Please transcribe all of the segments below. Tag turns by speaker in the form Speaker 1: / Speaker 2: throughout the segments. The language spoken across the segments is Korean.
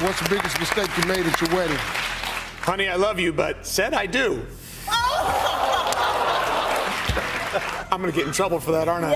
Speaker 1: what's the biggest mistake you made at your wedding?
Speaker 2: Honey, I love you, but said I do. I'm gonna get in trouble for that, aren't I?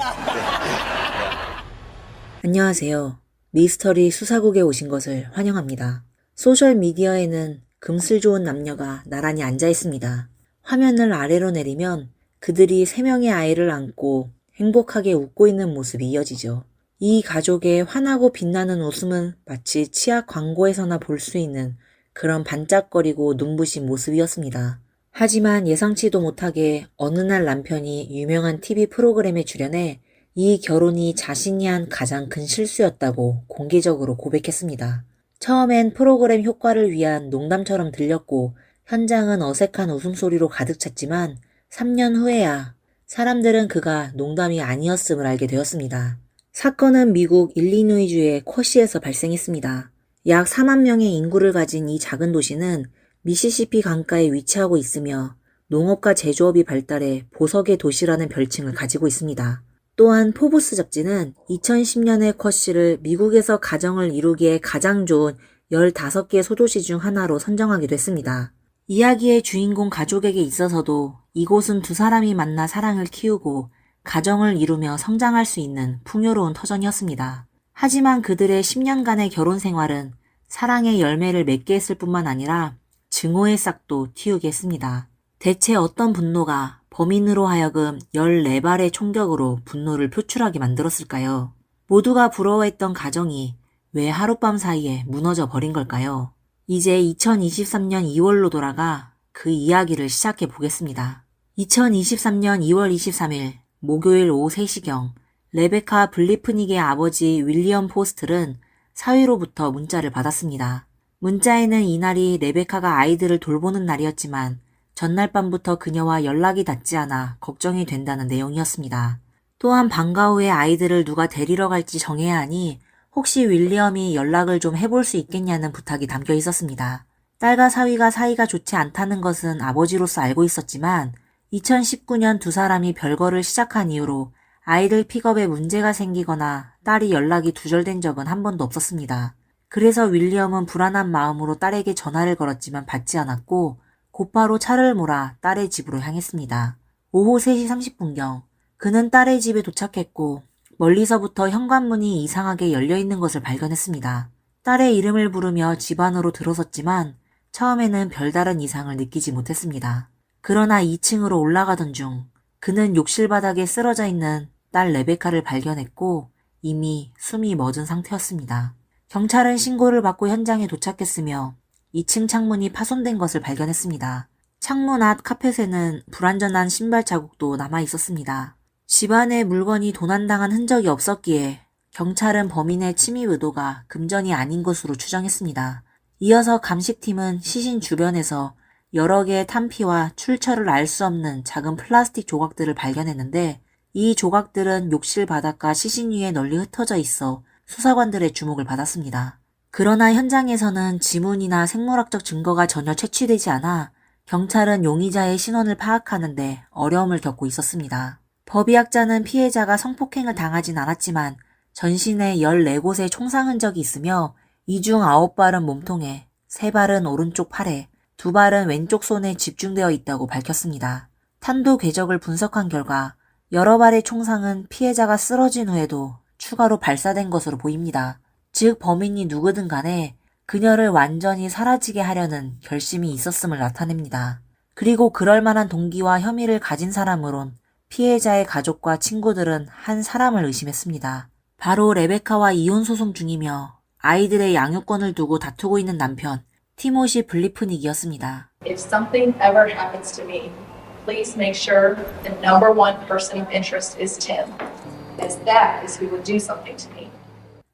Speaker 3: 안녕하세요. 미스터리 수사국에 오신 것을 환영합니다. 소셜미디어에는 금슬 좋은 남녀가 나란히 앉아 있습니다. 화면을 아래로 내리면 그들이 3명의 아이를 안고 행복하게 웃고 있는 모습이 이어지죠. 이 가족의 환하고 빛나는 웃음은 마치 치약 광고에서나 볼 수 있는 그런 반짝거리고 눈부신 모습이었습니다. 하지만 예상치도 못하게 어느 날 남편이 유명한 TV 프로그램에 출연해 이 결혼이 자신이 한 가장 큰 실수였다고 공개적으로 고백했습니다. 처음엔 프로그램 효과를 위한 농담처럼 들렸고 현장은 어색한 웃음소리로 가득 찼지만 3년 후에야 사람들은 그가 농담이 아니었음을 알게 되었습니다. 사건은 미국 일리노이주의 쿼시에서 발생했습니다. 약 4만 명의 인구를 가진 이 작은 도시는 미시시피 강가에 위치하고 있으며 농업과 제조업이 발달해 보석의 도시라는 별칭을 가지고 있습니다. 또한 포브스 잡지는 2010년의 쿼시를 미국에서 가정을 이루기에 가장 좋은 15개 소도시 중 하나로 선정하기도 했습니다. 이야기의 주인공 가족에게 있어서도 이곳은 두 사람이 만나 사랑을 키우고 가정을 이루며 성장할 수 있는 풍요로운 터전이었습니다. 하지만 그들의 10년간의 결혼 생활은 사랑의 열매를 맺게 했을 뿐만 아니라 증오의 싹도 틔우게 했습니다. 대체 어떤 분노가 범인으로 하여금 14발의 총격으로 분노를 표출하게 만들었을까요? 모두가 부러워했던 가정이 왜 하룻밤 사이에 무너져 버린 걸까요? 이제 2023년 2월로 돌아가 그 이야기를 시작해 보겠습니다. 2023년 2월 23일 목요일 오후 3시경 레베카 블리프닉의 아버지 윌리엄 포스틀은 사위로부터 문자를 받았습니다. 문자에는 이날이 레베카가 아이들을 돌보는 날이었지만 전날 밤부터 그녀와 연락이 닿지 않아 걱정이 된다는 내용이었습니다. 또한 방과 후에 아이들을 누가 데리러 갈지 정해야 하니 혹시 윌리엄이 연락을 좀 해볼 수 있겠냐는 부탁이 담겨 있었습니다. 딸과 사위가 사이가 좋지 않다는 것은 아버지로서 알고 있었지만 2019년 두 사람이 별거를 시작한 이후로 아이들 픽업에 문제가 생기거나 딸이 연락이 두절된 적은 한 번도 없었습니다. 그래서 윌리엄은 불안한 마음으로 딸에게 전화를 걸었지만 받지 않았고 곧바로 차를 몰아 딸의 집으로 향했습니다. 오후 3시 30분경 그는 딸의 집에 도착했고 멀리서부터 현관문이 이상하게 열려있는 것을 발견했습니다. 딸의 이름을 부르며 집 안으로 들어섰지만 처음에는 별다른 이상을 느끼지 못했습니다. 그러나 2층으로 올라가던 중 그는 욕실 바닥에 쓰러져 있는 딸 레베카를 발견했고 이미 숨이 멎은 상태였습니다. 경찰은 신고를 받고 현장에 도착했으며 2층 창문이 파손된 것을 발견했습니다. 창문 앞 카펫에는 불완전한 신발 자국도 남아 있었습니다. 집안에 물건이 도난당한 흔적이 없었기에 경찰은 범인의 침입 의도가 금전이 아닌 것으로 추정했습니다. 이어서 감식팀은 시신 주변에서 여러 개의 탄피와 출처를 알 수 없는 작은 플라스틱 조각들을 발견했는데 이 조각들은 욕실 바닥과 시신 위에 널리 흩어져 있어 수사관들의 주목을 받았습니다. 그러나 현장에서는 지문이나 생물학적 증거가 전혀 채취되지 않아 경찰은 용의자의 신원을 파악하는데 어려움을 겪고 있었습니다. 법의학자는 피해자가 성폭행을 당하진 않았지만 전신에 14곳의 총상 흔적이 있으며 이 중 9발은 몸통에, 3발은 오른쪽 팔에, 2발은 왼쪽 손에 집중되어 있다고 밝혔습니다. 탄도 궤적을 분석한 결과 여러 발의 총상은 피해자가 쓰러진 후에도 추가로 발사된 것으로 보입니다. 즉 범인이 누구든 간에 그녀를 완전히 사라지게 하려는 결심이 있었음을 나타냅니다. 그리고 그럴 만한 동기와 혐의를 가진 사람으론 피해자의 가족과 친구들은 한 사람을 의심했습니다. 바로 레베카와 이혼 소송 중이며 아이들의 양육권을 두고 다투고 있는 남편 티모시 블리프닉이었습니다.
Speaker 4: If something ever happens to me, please make sure the number one person of interest is Tim, as that is who would do something to me.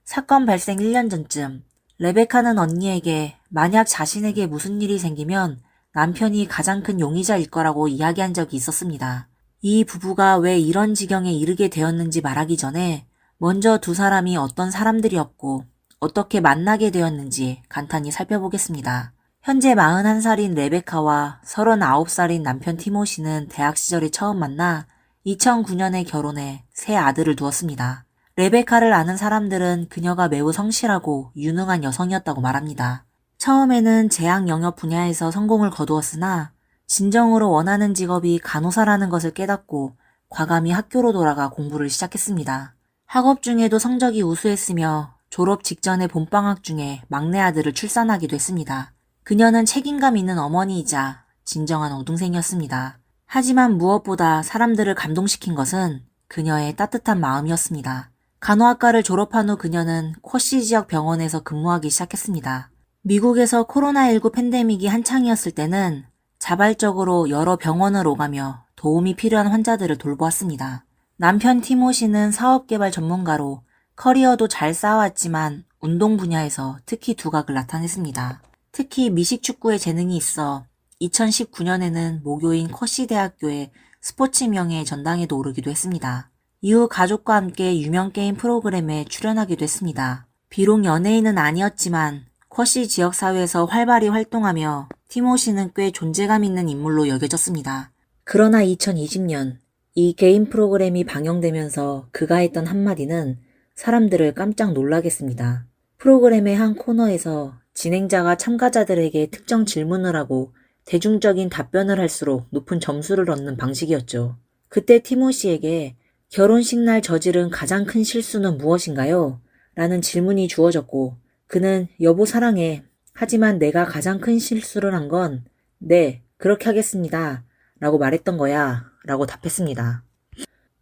Speaker 3: 사건 발생 1년 전쯤 레베카는 언니에게 만약 자신에게 무슨 일이 생기면 남편이 가장 큰 용의자일 거라고 이야기한 적이 있었습니다. 이 부부가 왜 이런 지경에 이르게 되었는지 말하기 전에 먼저 두 사람이 어떤 사람들이었고 어떻게 만나게 되었는지 간단히 살펴보겠습니다. 현재 41살인 레베카와 39살인 남편 티모시는 대학 시절에 처음 만나 2009년에 결혼해 세 아들을 두었습니다. 레베카를 아는 사람들은 그녀가 매우 성실하고 유능한 여성이었다고 말합니다. 처음에는 제약 영역 분야에서 성공을 거두었으나 진정으로 원하는 직업이 간호사라는 것을 깨닫고 과감히 학교로 돌아가 공부를 시작했습니다. 학업 중에도 성적이 우수했으며 졸업 직전의 봄방학 중에 막내 아들을 출산하기도 했습니다. 그녀는 책임감 있는 어머니이자 진정한 우등생이었습니다. 하지만 무엇보다 사람들을 감동시킨 것은 그녀의 따뜻한 마음이었습니다. 간호학과를 졸업한 후 그녀는 쿼시 지역 병원에서 근무하기 시작했습니다. 미국에서 코로나19 팬데믹이 한창이었을 때는 자발적으로 여러 병원을 오가며 도움이 필요한 환자들을 돌보았습니다. 남편 티모시는 사업개발 전문가로 커리어도 잘 쌓아왔지만 운동 분야에서 특히 두각을 나타냈습니다. 특히 미식축구에 재능이 있어 2019년에는 모교인 쿼시 대학교의 스포츠 명예 전당에도 오르기도 했습니다. 이후 가족과 함께 유명 게임 프로그램에 출연하기도 했습니다. 비록 연예인은 아니었지만 쿼시 지역사회에서 활발히 활동하며 티모시는 꽤 존재감 있는 인물로 여겨졌습니다. 그러나 2020년 이 게임 프로그램이 방영되면서 그가 했던 한마디는 사람들을 깜짝 놀라게 했습니다. 프로그램의 한 코너에서 진행자가 참가자들에게 특정 질문을 하고 대중적인 답변을 할수록 높은 점수를 얻는 방식이었죠. 그때 티모시에게 결혼식 날 저지른 가장 큰 실수는 무엇인가요? 라는 질문이 주어졌고 그는 여보 사랑해. 하지만 내가 가장 큰 실수를 한 건 네, 그렇게 하겠습니다. 라고 말했던 거야. 라고 답했습니다.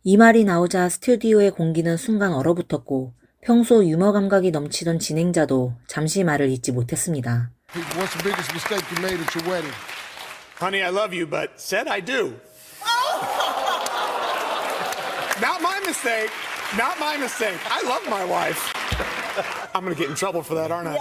Speaker 3: 이 말이 나오자 스튜디오의 공기는 순간 얼어붙었고 평소 유머 감각이 넘치던 진행자도 잠시 말을 잇지 못했습니다.
Speaker 1: What's the biggest mistake you made at your wedding?
Speaker 2: Honey, I love you, but said I do. Not my mistake. Not my mistake. I love my wife. I'm going to get in trouble for that, aren't I?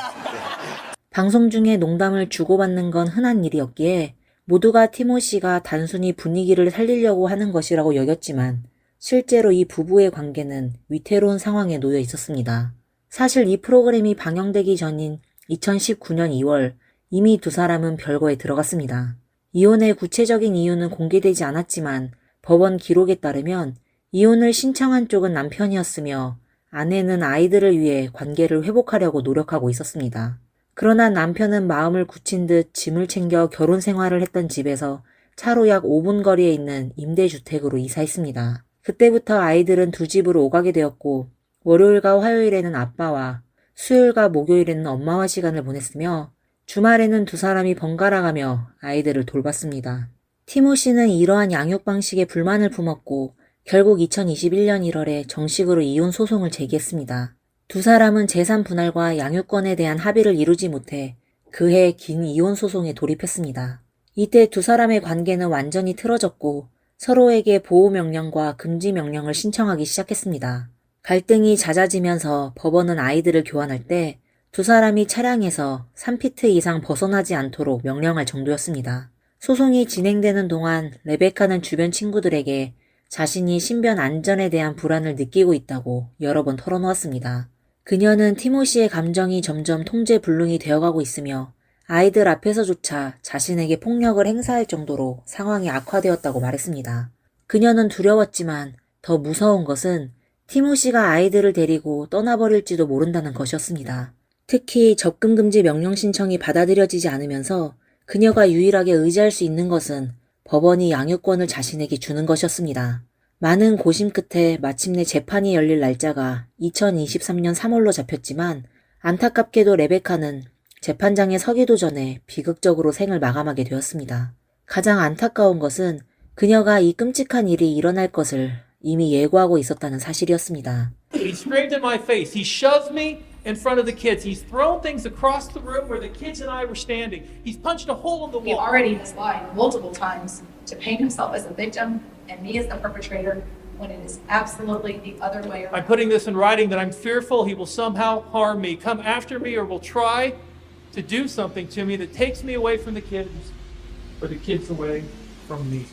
Speaker 3: 방송 중에 농담을 주고받는 건 흔한 일이었기에 모두가 티모시가 단순히 분위기를 살리려고 하는 것이라고 여겼지만 실제로 이 부부의 관계는 위태로운 상황에 놓여 있었습니다. 사실 이 프로그램이 방영되기 전인 2019년 2월 이미 두 사람은 별거에 들어갔습니다. 이혼의 구체적인 이유는 공개되지 않았지만 법원 기록에 따르면 이혼을 신청한 쪽은 남편이었으며 아내는 아이들을 위해 관계를 회복하려고 노력하고 있었습니다. 그러나 남편은 마음을 굳힌 듯 짐을 챙겨 결혼 생활을 했던 집에서 차로 약 5분 거리에 있는 임대주택으로 이사했습니다. 그때부터 아이들은 두 집으로 오가게 되었고 월요일과 화요일에는 아빠와 수요일과 목요일에는 엄마와 시간을 보냈으며 주말에는 두 사람이 번갈아가며 아이들을 돌봤습니다. 티모시는 이러한 양육 방식에 불만을 품었고 결국 2021년 1월에 정식으로 이혼 소송을 제기했습니다. 두 사람은 재산 분할과 양육권에 대한 합의를 이루지 못해 그해 긴 이혼 소송에 돌입했습니다. 이때 두 사람의 관계는 완전히 틀어졌고 서로에게 보호 명령과 금지 명령을 신청하기 시작했습니다. 갈등이 잦아지면서 법원은 아이들을 교환할 때 두 사람이 차량에서 3피트 이상 벗어나지 않도록 명령할 정도였습니다. 소송이 진행되는 동안 레베카는 주변 친구들에게 자신이 신변 안전에 대한 불안을 느끼고 있다고 여러 번 털어놓았습니다. 그녀는 티모시의 감정이 점점 통제불능이 되어가고 있으며 아이들 앞에서조차 자신에게 폭력을 행사할 정도로 상황이 악화되었다고 말했습니다. 그녀는 두려웠지만 더 무서운 것은 티모시가 아이들을 데리고 떠나버릴지도 모른다는 것이었습니다. 특히 접근금지 명령 신청이 받아들여지지 않으면서 그녀가 유일하게 의지할 수 있는 것은 법원이 양육권을 자신에게 주는 것이었습니다. 많은 고심 끝에 마침내 재판이 열릴 날짜가 2023년 3월로 잡혔지만 안타깝게도 레베카는 재판장에 서기도 전에 비극적으로 생을 마감하게 되었습니다. 가장 안타까운 것은 그녀가 이 끔찍한 일이 일어날 것을 이미 예고하고 있었다는 사실이었습니다.
Speaker 5: He screamed in my face. He shoved me in front of the kids. He's thrown things across the room where the kids and I were standing. He's punched a hole in the
Speaker 4: He
Speaker 5: wall.
Speaker 4: already has lied multiple times to paint himself as a victim and me as the perpetrator when it is absolutely the other way around.
Speaker 5: I'm putting this in writing that I'm fearful he will somehow harm me, come after me, or will try to do something to me that takes me away from the kids or the kids away from me.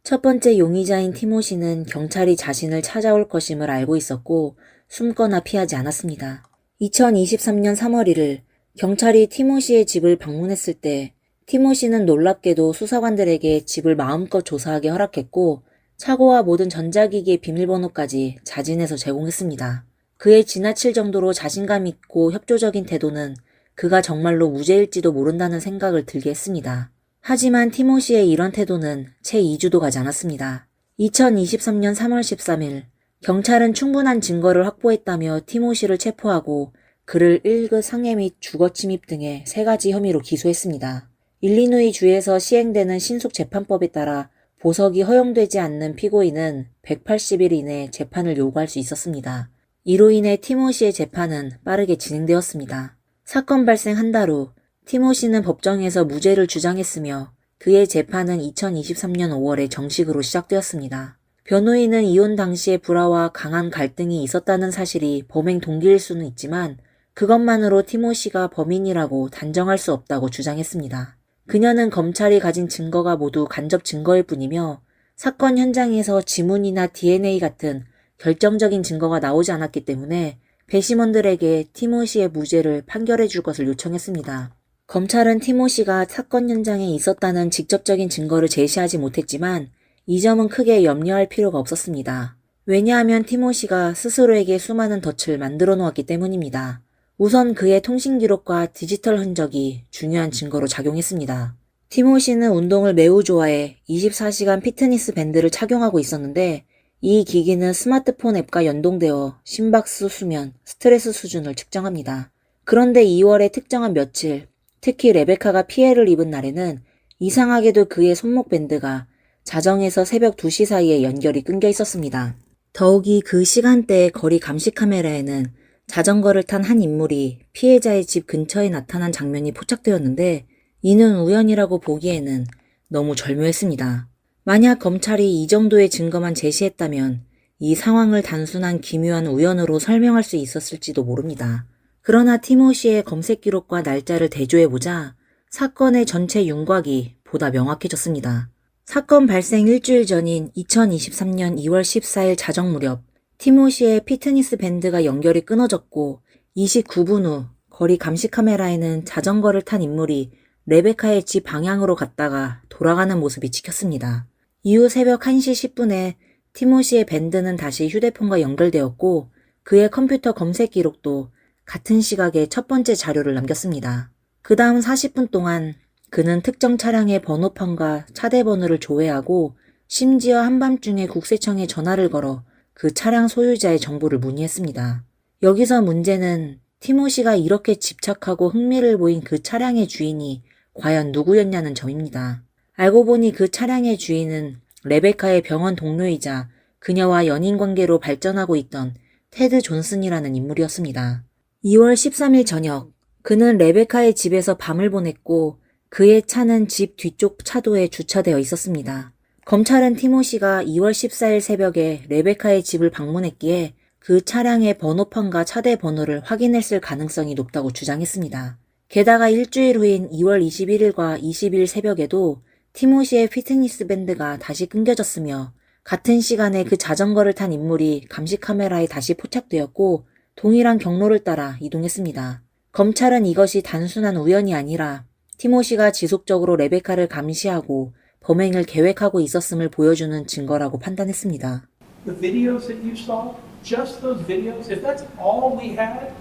Speaker 3: 첫 번째 용의자인 티모시는 경찰이 자신을 찾아올 것임을 알고 있었고 숨거나 피하지 않았습니다. 2023년 3월 1일 경찰이 티모시의 집을 방문했을 때 티모시는 놀랍게도 수사관들에게 집을 마음껏 조사하게 허락했고 차고와 모든 전자기기의 비밀번호까지 자진해서 제공했습니다. 그의 지나칠 정도로 자신감 있고 협조적인 태도는 그가 정말로 무죄일지도 모른다는 생각을 들게 했습니다. 하지만 티모시의 이런 태도는 채 2주도 가지 않았습니다. 2023년 3월 13일 경찰은 충분한 증거를 확보했다며 티모시를 체포하고 그를 1급 상해 및 주거침입 등의 3가지 혐의로 기소했습니다. 일리노이 주에서 시행되는 신속재판법에 따라 보석이 허용되지 않는 피고인은 180일 이내 재판을 요구할 수 있었습니다. 이로 인해 티모시의 재판은 빠르게 진행되었습니다. 사건 발생 한 달 후 티모시는 법정에서 무죄를 주장했으며 그의 재판은 2023년 5월에 정식으로 시작되었습니다. 변호인은 이혼 당시의 불화와 강한 갈등이 있었다는 사실이 범행 동기일 수는 있지만 그것만으로 티모시가 범인이라고 단정할 수 없다고 주장했습니다. 그녀는 검찰이 가진 증거가 모두 간접 증거일 뿐이며 사건 현장에서 지문이나 DNA 같은 결정적인 증거가 나오지 않았기 때문에 배심원들에게 티모시의 무죄를 판결해 줄 것을 요청했습니다. 검찰은 티모시가 사건 현장에 있었다는 직접적인 증거를 제시하지 못했지만 이 점은 크게 염려할 필요가 없었습니다. 왜냐하면 티모시가 스스로에게 수많은 덫을 만들어 놓았기 때문입니다. 우선 그의 통신 기록과 디지털 흔적이 중요한 증거로 작용했습니다. 티모시는 운동을 매우 좋아해 24시간 피트니스 밴드를 착용하고 있었는데 이 기기는 스마트폰 앱과 연동되어 심박수, 수면, 스트레스 수준을 측정합니다. 그런데 2월의 특정한 며칠, 특히 레베카가 피해를 입은 날에는 이상하게도 그의 손목 밴드가 자정에서 새벽 2시 사이에 연결이 끊겨 있었습니다. 더욱이 그 시간대의 거리 감시 카메라에는 자전거를 탄 한 인물이 피해자의 집 근처에 나타난 장면이 포착되었는데 이는 우연이라고 보기에는 너무 절묘했습니다. 만약 검찰이 이 정도의 증거만 제시했다면 이 상황을 단순한 기묘한 우연으로 설명할 수 있었을지도 모릅니다. 그러나 티모시의 검색 기록과 날짜를 대조해보자 사건의 전체 윤곽이 보다 명확해졌습니다. 사건 발생 일주일 전인 2023년 2월 14일 자정 무렵 티모시의 피트니스 밴드가 연결이 끊어졌고 29분 후 거리 감시 카메라에는 자전거를 탄 인물이 레베카의 집 방향으로 갔다가 돌아가는 모습이 찍혔습니다. 이후 새벽 1시 10분에 티모시의 밴드는 다시 휴대폰과 연결되었고 그의 컴퓨터 검색 기록도 같은 시각에 첫 번째 자료를 남겼습니다. 그 다음 40분 동안 그는 특정 차량의 번호판과 차대 번호를 조회하고 심지어 한밤중에 국세청에 전화를 걸어 그 차량 소유자의 정보를 문의했습니다. 여기서 문제는 티모시가 이렇게 집착하고 흥미를 보인 그 차량의 주인이 과연 누구였냐는 점입니다. 알고 보니 그 차량의 주인은 레베카의 병원 동료이자 그녀와 연인 관계로 발전하고 있던 테드 존슨이라는 인물이었습니다. 2월 13일 저녁, 그는 레베카의 집에서 밤을 보냈고 그의 차는 집 뒤쪽 차도에 주차되어 있었습니다. 검찰은 티모시가 2월 14일 새벽에 레베카의 집을 방문했기에 그 차량의 번호판과 차대 번호를 확인했을 가능성이 높다고 주장했습니다. 게다가 일주일 후인 2월 21일과 20일 새벽에도 티모시의 피트니스 밴드가 다시 끊겨졌으며 같은 시간에 그 자전거를 탄 인물이 감시 카메라에 다시 포착되었고 동일한 경로를 따라 이동했습니다. 검찰은 이것이 단순한 우연이 아니라 티모시가 지속적으로 레베카를 감시하고 범행을 계획하고 있었음을 보여주는 증거라고 판단했습니다.
Speaker 5: The videos that you saw, just those videos, if that's all we had,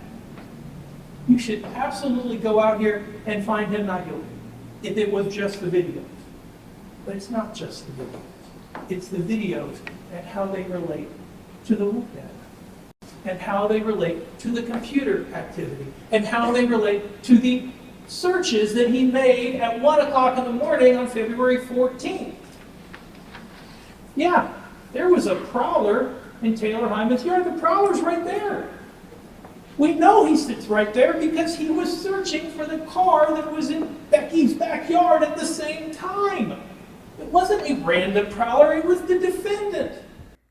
Speaker 5: you should absolutely go out here and find him not guilty. If it was just the videos. But it's not just the videos. It's the videos and how they relate to the look data, and how they relate to the computer activity, and how they relate to the searches that he made at 1 o'clock in the morning on February 14th. Yeah, there was a prowler in Taylor Hyman's yard. The prowler's right there. We know he sits right there because he was searching for the car that was in Becky's backyard at the same time. It wasn't a random prowler, it was the defendant.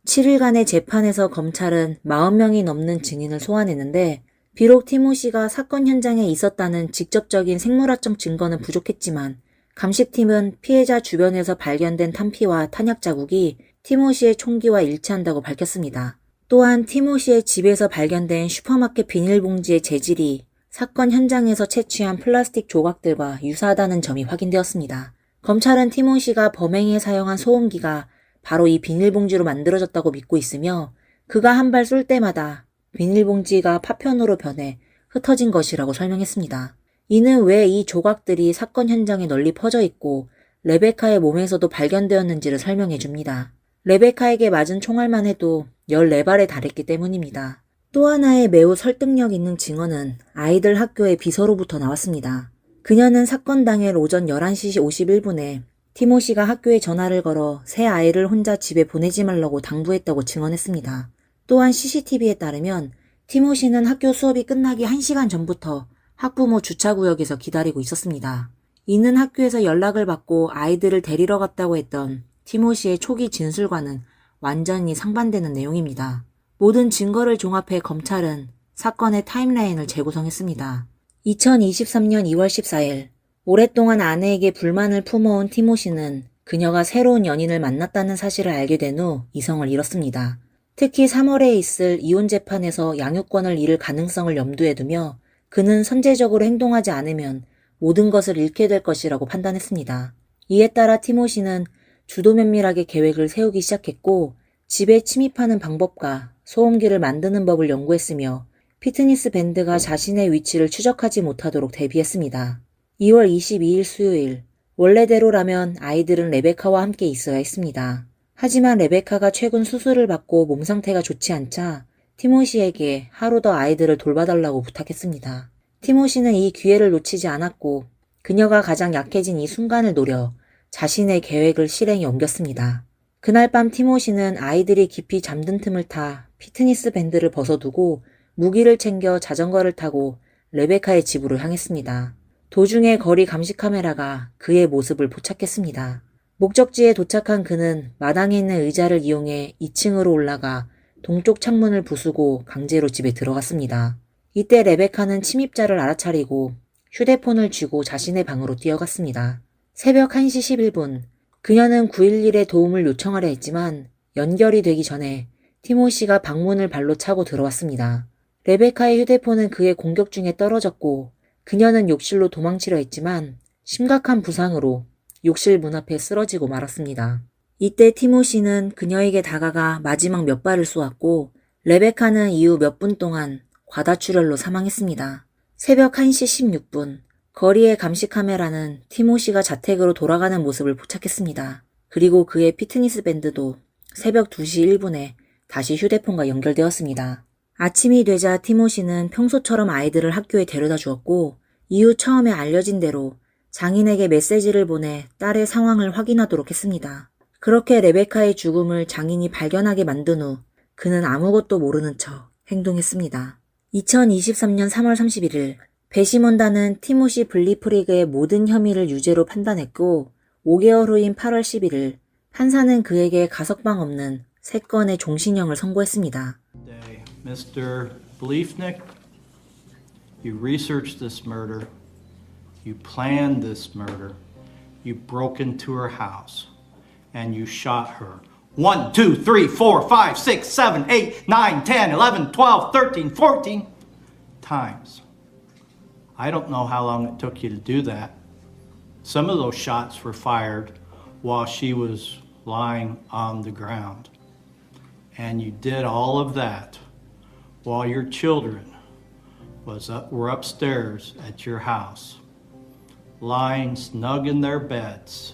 Speaker 3: 7일간의 재판에서 검찰은 40명이 넘는 증인을 소환했는데 비록 티모시가 사건 현장에 있었다는 직접적인 생물학적 증거는 부족했지만 감식팀은 피해자 주변에서 발견된 탄피와 탄약 자국이 티모시의 총기와 일치한다고 밝혔습니다. 또한 티모시의 집에서 발견된 슈퍼마켓 비닐봉지의 재질이 사건 현장에서 채취한 플라스틱 조각들과 유사하다는 점이 확인되었습니다. 검찰은 티모시가 범행에 사용한 소음기가 바로 이 비닐봉지로 만들어졌다고 믿고 있으며 그가 한 발 쏠 때마다 비닐봉지가 파편으로 변해 흩어진 것이라고 설명했습니다. 이는 왜 이 조각들이 사건 현장에 널리 퍼져 있고 레베카의 몸에서도 발견되었는지를 설명해 줍니다. 레베카에게 맞은 총알만 해도 14발에 달했기 때문입니다. 또 하나의 매우 설득력 있는 증언은 아이들 학교의 비서로부터 나왔습니다. 그녀는 사건 당일 오전 11시 51분에 티모시가 학교에 전화를 걸어 새 아이를 혼자 집에 보내지 말라고 당부했다고 증언했습니다. 또한 CCTV에 따르면 티모시는 학교 수업이 끝나기 1시간 전부터 학부모 주차구역에서 기다리고 있었습니다. 이는 학교에서 연락을 받고 아이들을 데리러 갔다고 했던 티모시의 초기 진술과는 완전히 상반되는 내용입니다. 모든 증거를 종합해 검찰은 사건의 타임라인을 재구성했습니다. 2023년 2월 14일, 오랫동안 아내에게 불만을 품어온 티모시는 그녀가 새로운 연인을 만났다는 사실을 알게 된 후 이성을 잃었습니다. 특히 3월에 있을 이혼 재판에서 양육권을 잃을 가능성을 염두에 두며 그는 선제적으로 행동하지 않으면 모든 것을 잃게 될 것이라고 판단했습니다. 이에 따라 티모시는 주도 면밀하게 계획을 세우기 시작했고 집에 침입하는 방법과 소음기를 만드는 법을 연구했으며 피트니스 밴드가 자신의 위치를 추적하지 못하도록 대비했습니다. 2월 22일 수요일, 원래대로라면 아이들은 레베카와 함께 있어야 했습니다. 하지만 레베카가 최근 수술을 받고 몸 상태가 좋지 않자 티모시에게 하루 더 아이들을 돌봐달라고 부탁했습니다. 티모시는 이 기회를 놓치지 않았고 그녀가 가장 약해진 이 순간을 노려 자신의 계획을 실행에 옮겼습니다. 그날 밤 티모시는 아이들이 깊이 잠든 틈을 타 피트니스 밴드를 벗어두고 무기를 챙겨 자전거를 타고 레베카의 집으로 향했습니다. 도중에 거리 감시 카메라가 그의 모습을 포착했습니다. 목적지에 도착한 그는 마당에 있는 의자를 이용해 2층으로 올라가 동쪽 창문을 부수고 강제로 집에 들어갔습니다. 이때 레베카는 침입자를 알아차리고 휴대폰을 쥐고 자신의 방으로 뛰어갔습니다. 새벽 1시 11분, 그녀는 911에 도움을 요청하려 했지만 연결이 되기 전에 티모시가 방문을 발로 차고 들어왔습니다. 레베카의 휴대폰은 그의 공격 중에 떨어졌고 그녀는 욕실로 도망치려 했지만 심각한 부상으로 욕실 문 앞에 쓰러지고 말았습니다. 이때 티모시는 그녀에게 다가가 마지막 몇 발을 쏘았고 레베카는 이후 몇 분 동안 과다출혈로 사망했습니다. 새벽 1시 16분, 거리의 감시 카메라는 티모시가 자택으로 돌아가는 모습을 포착했습니다. 그리고 그의 피트니스 밴드도 새벽 2시 1분에 다시 휴대폰과 연결되었습니다. 아침이 되자 티모시는 평소처럼 아이들을 학교에 데려다 주었고 이후 처음에 알려진 대로 장인에게 메시지를 보내 딸의 상황을 확인하도록 했습니다. 그렇게 레베카의 죽음을 장인이 발견하게 만든 후 그는 아무것도 모르는 척 행동했습니다. 2023년 3월 31일 배심원단은 티모시 블리프리그의 모든 혐의를 유죄로 판단했고 5개월 후인 8월 11일 판사는 그에게 가석방 없는 3건의 종신형을 선고했습니다.
Speaker 6: Mr. Bliefnick, you researched this murder, you planned this murder, you broke into her house, and you shot her 1, 2, 3, 4, 5, 6, 7, 8, 9, 10, 11, 12, 13, 14 times. I don't know how long it took you to do that. Some of those shots were fired while she was lying on the ground. And you did all of that while your children were upstairs at your house, lying snug in their beds.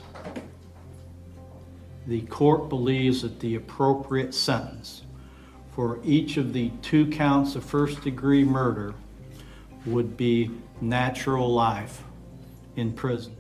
Speaker 6: The court believes that the appropriate sentence for each of the 2 counts of first-degree murder would be natural life in prison.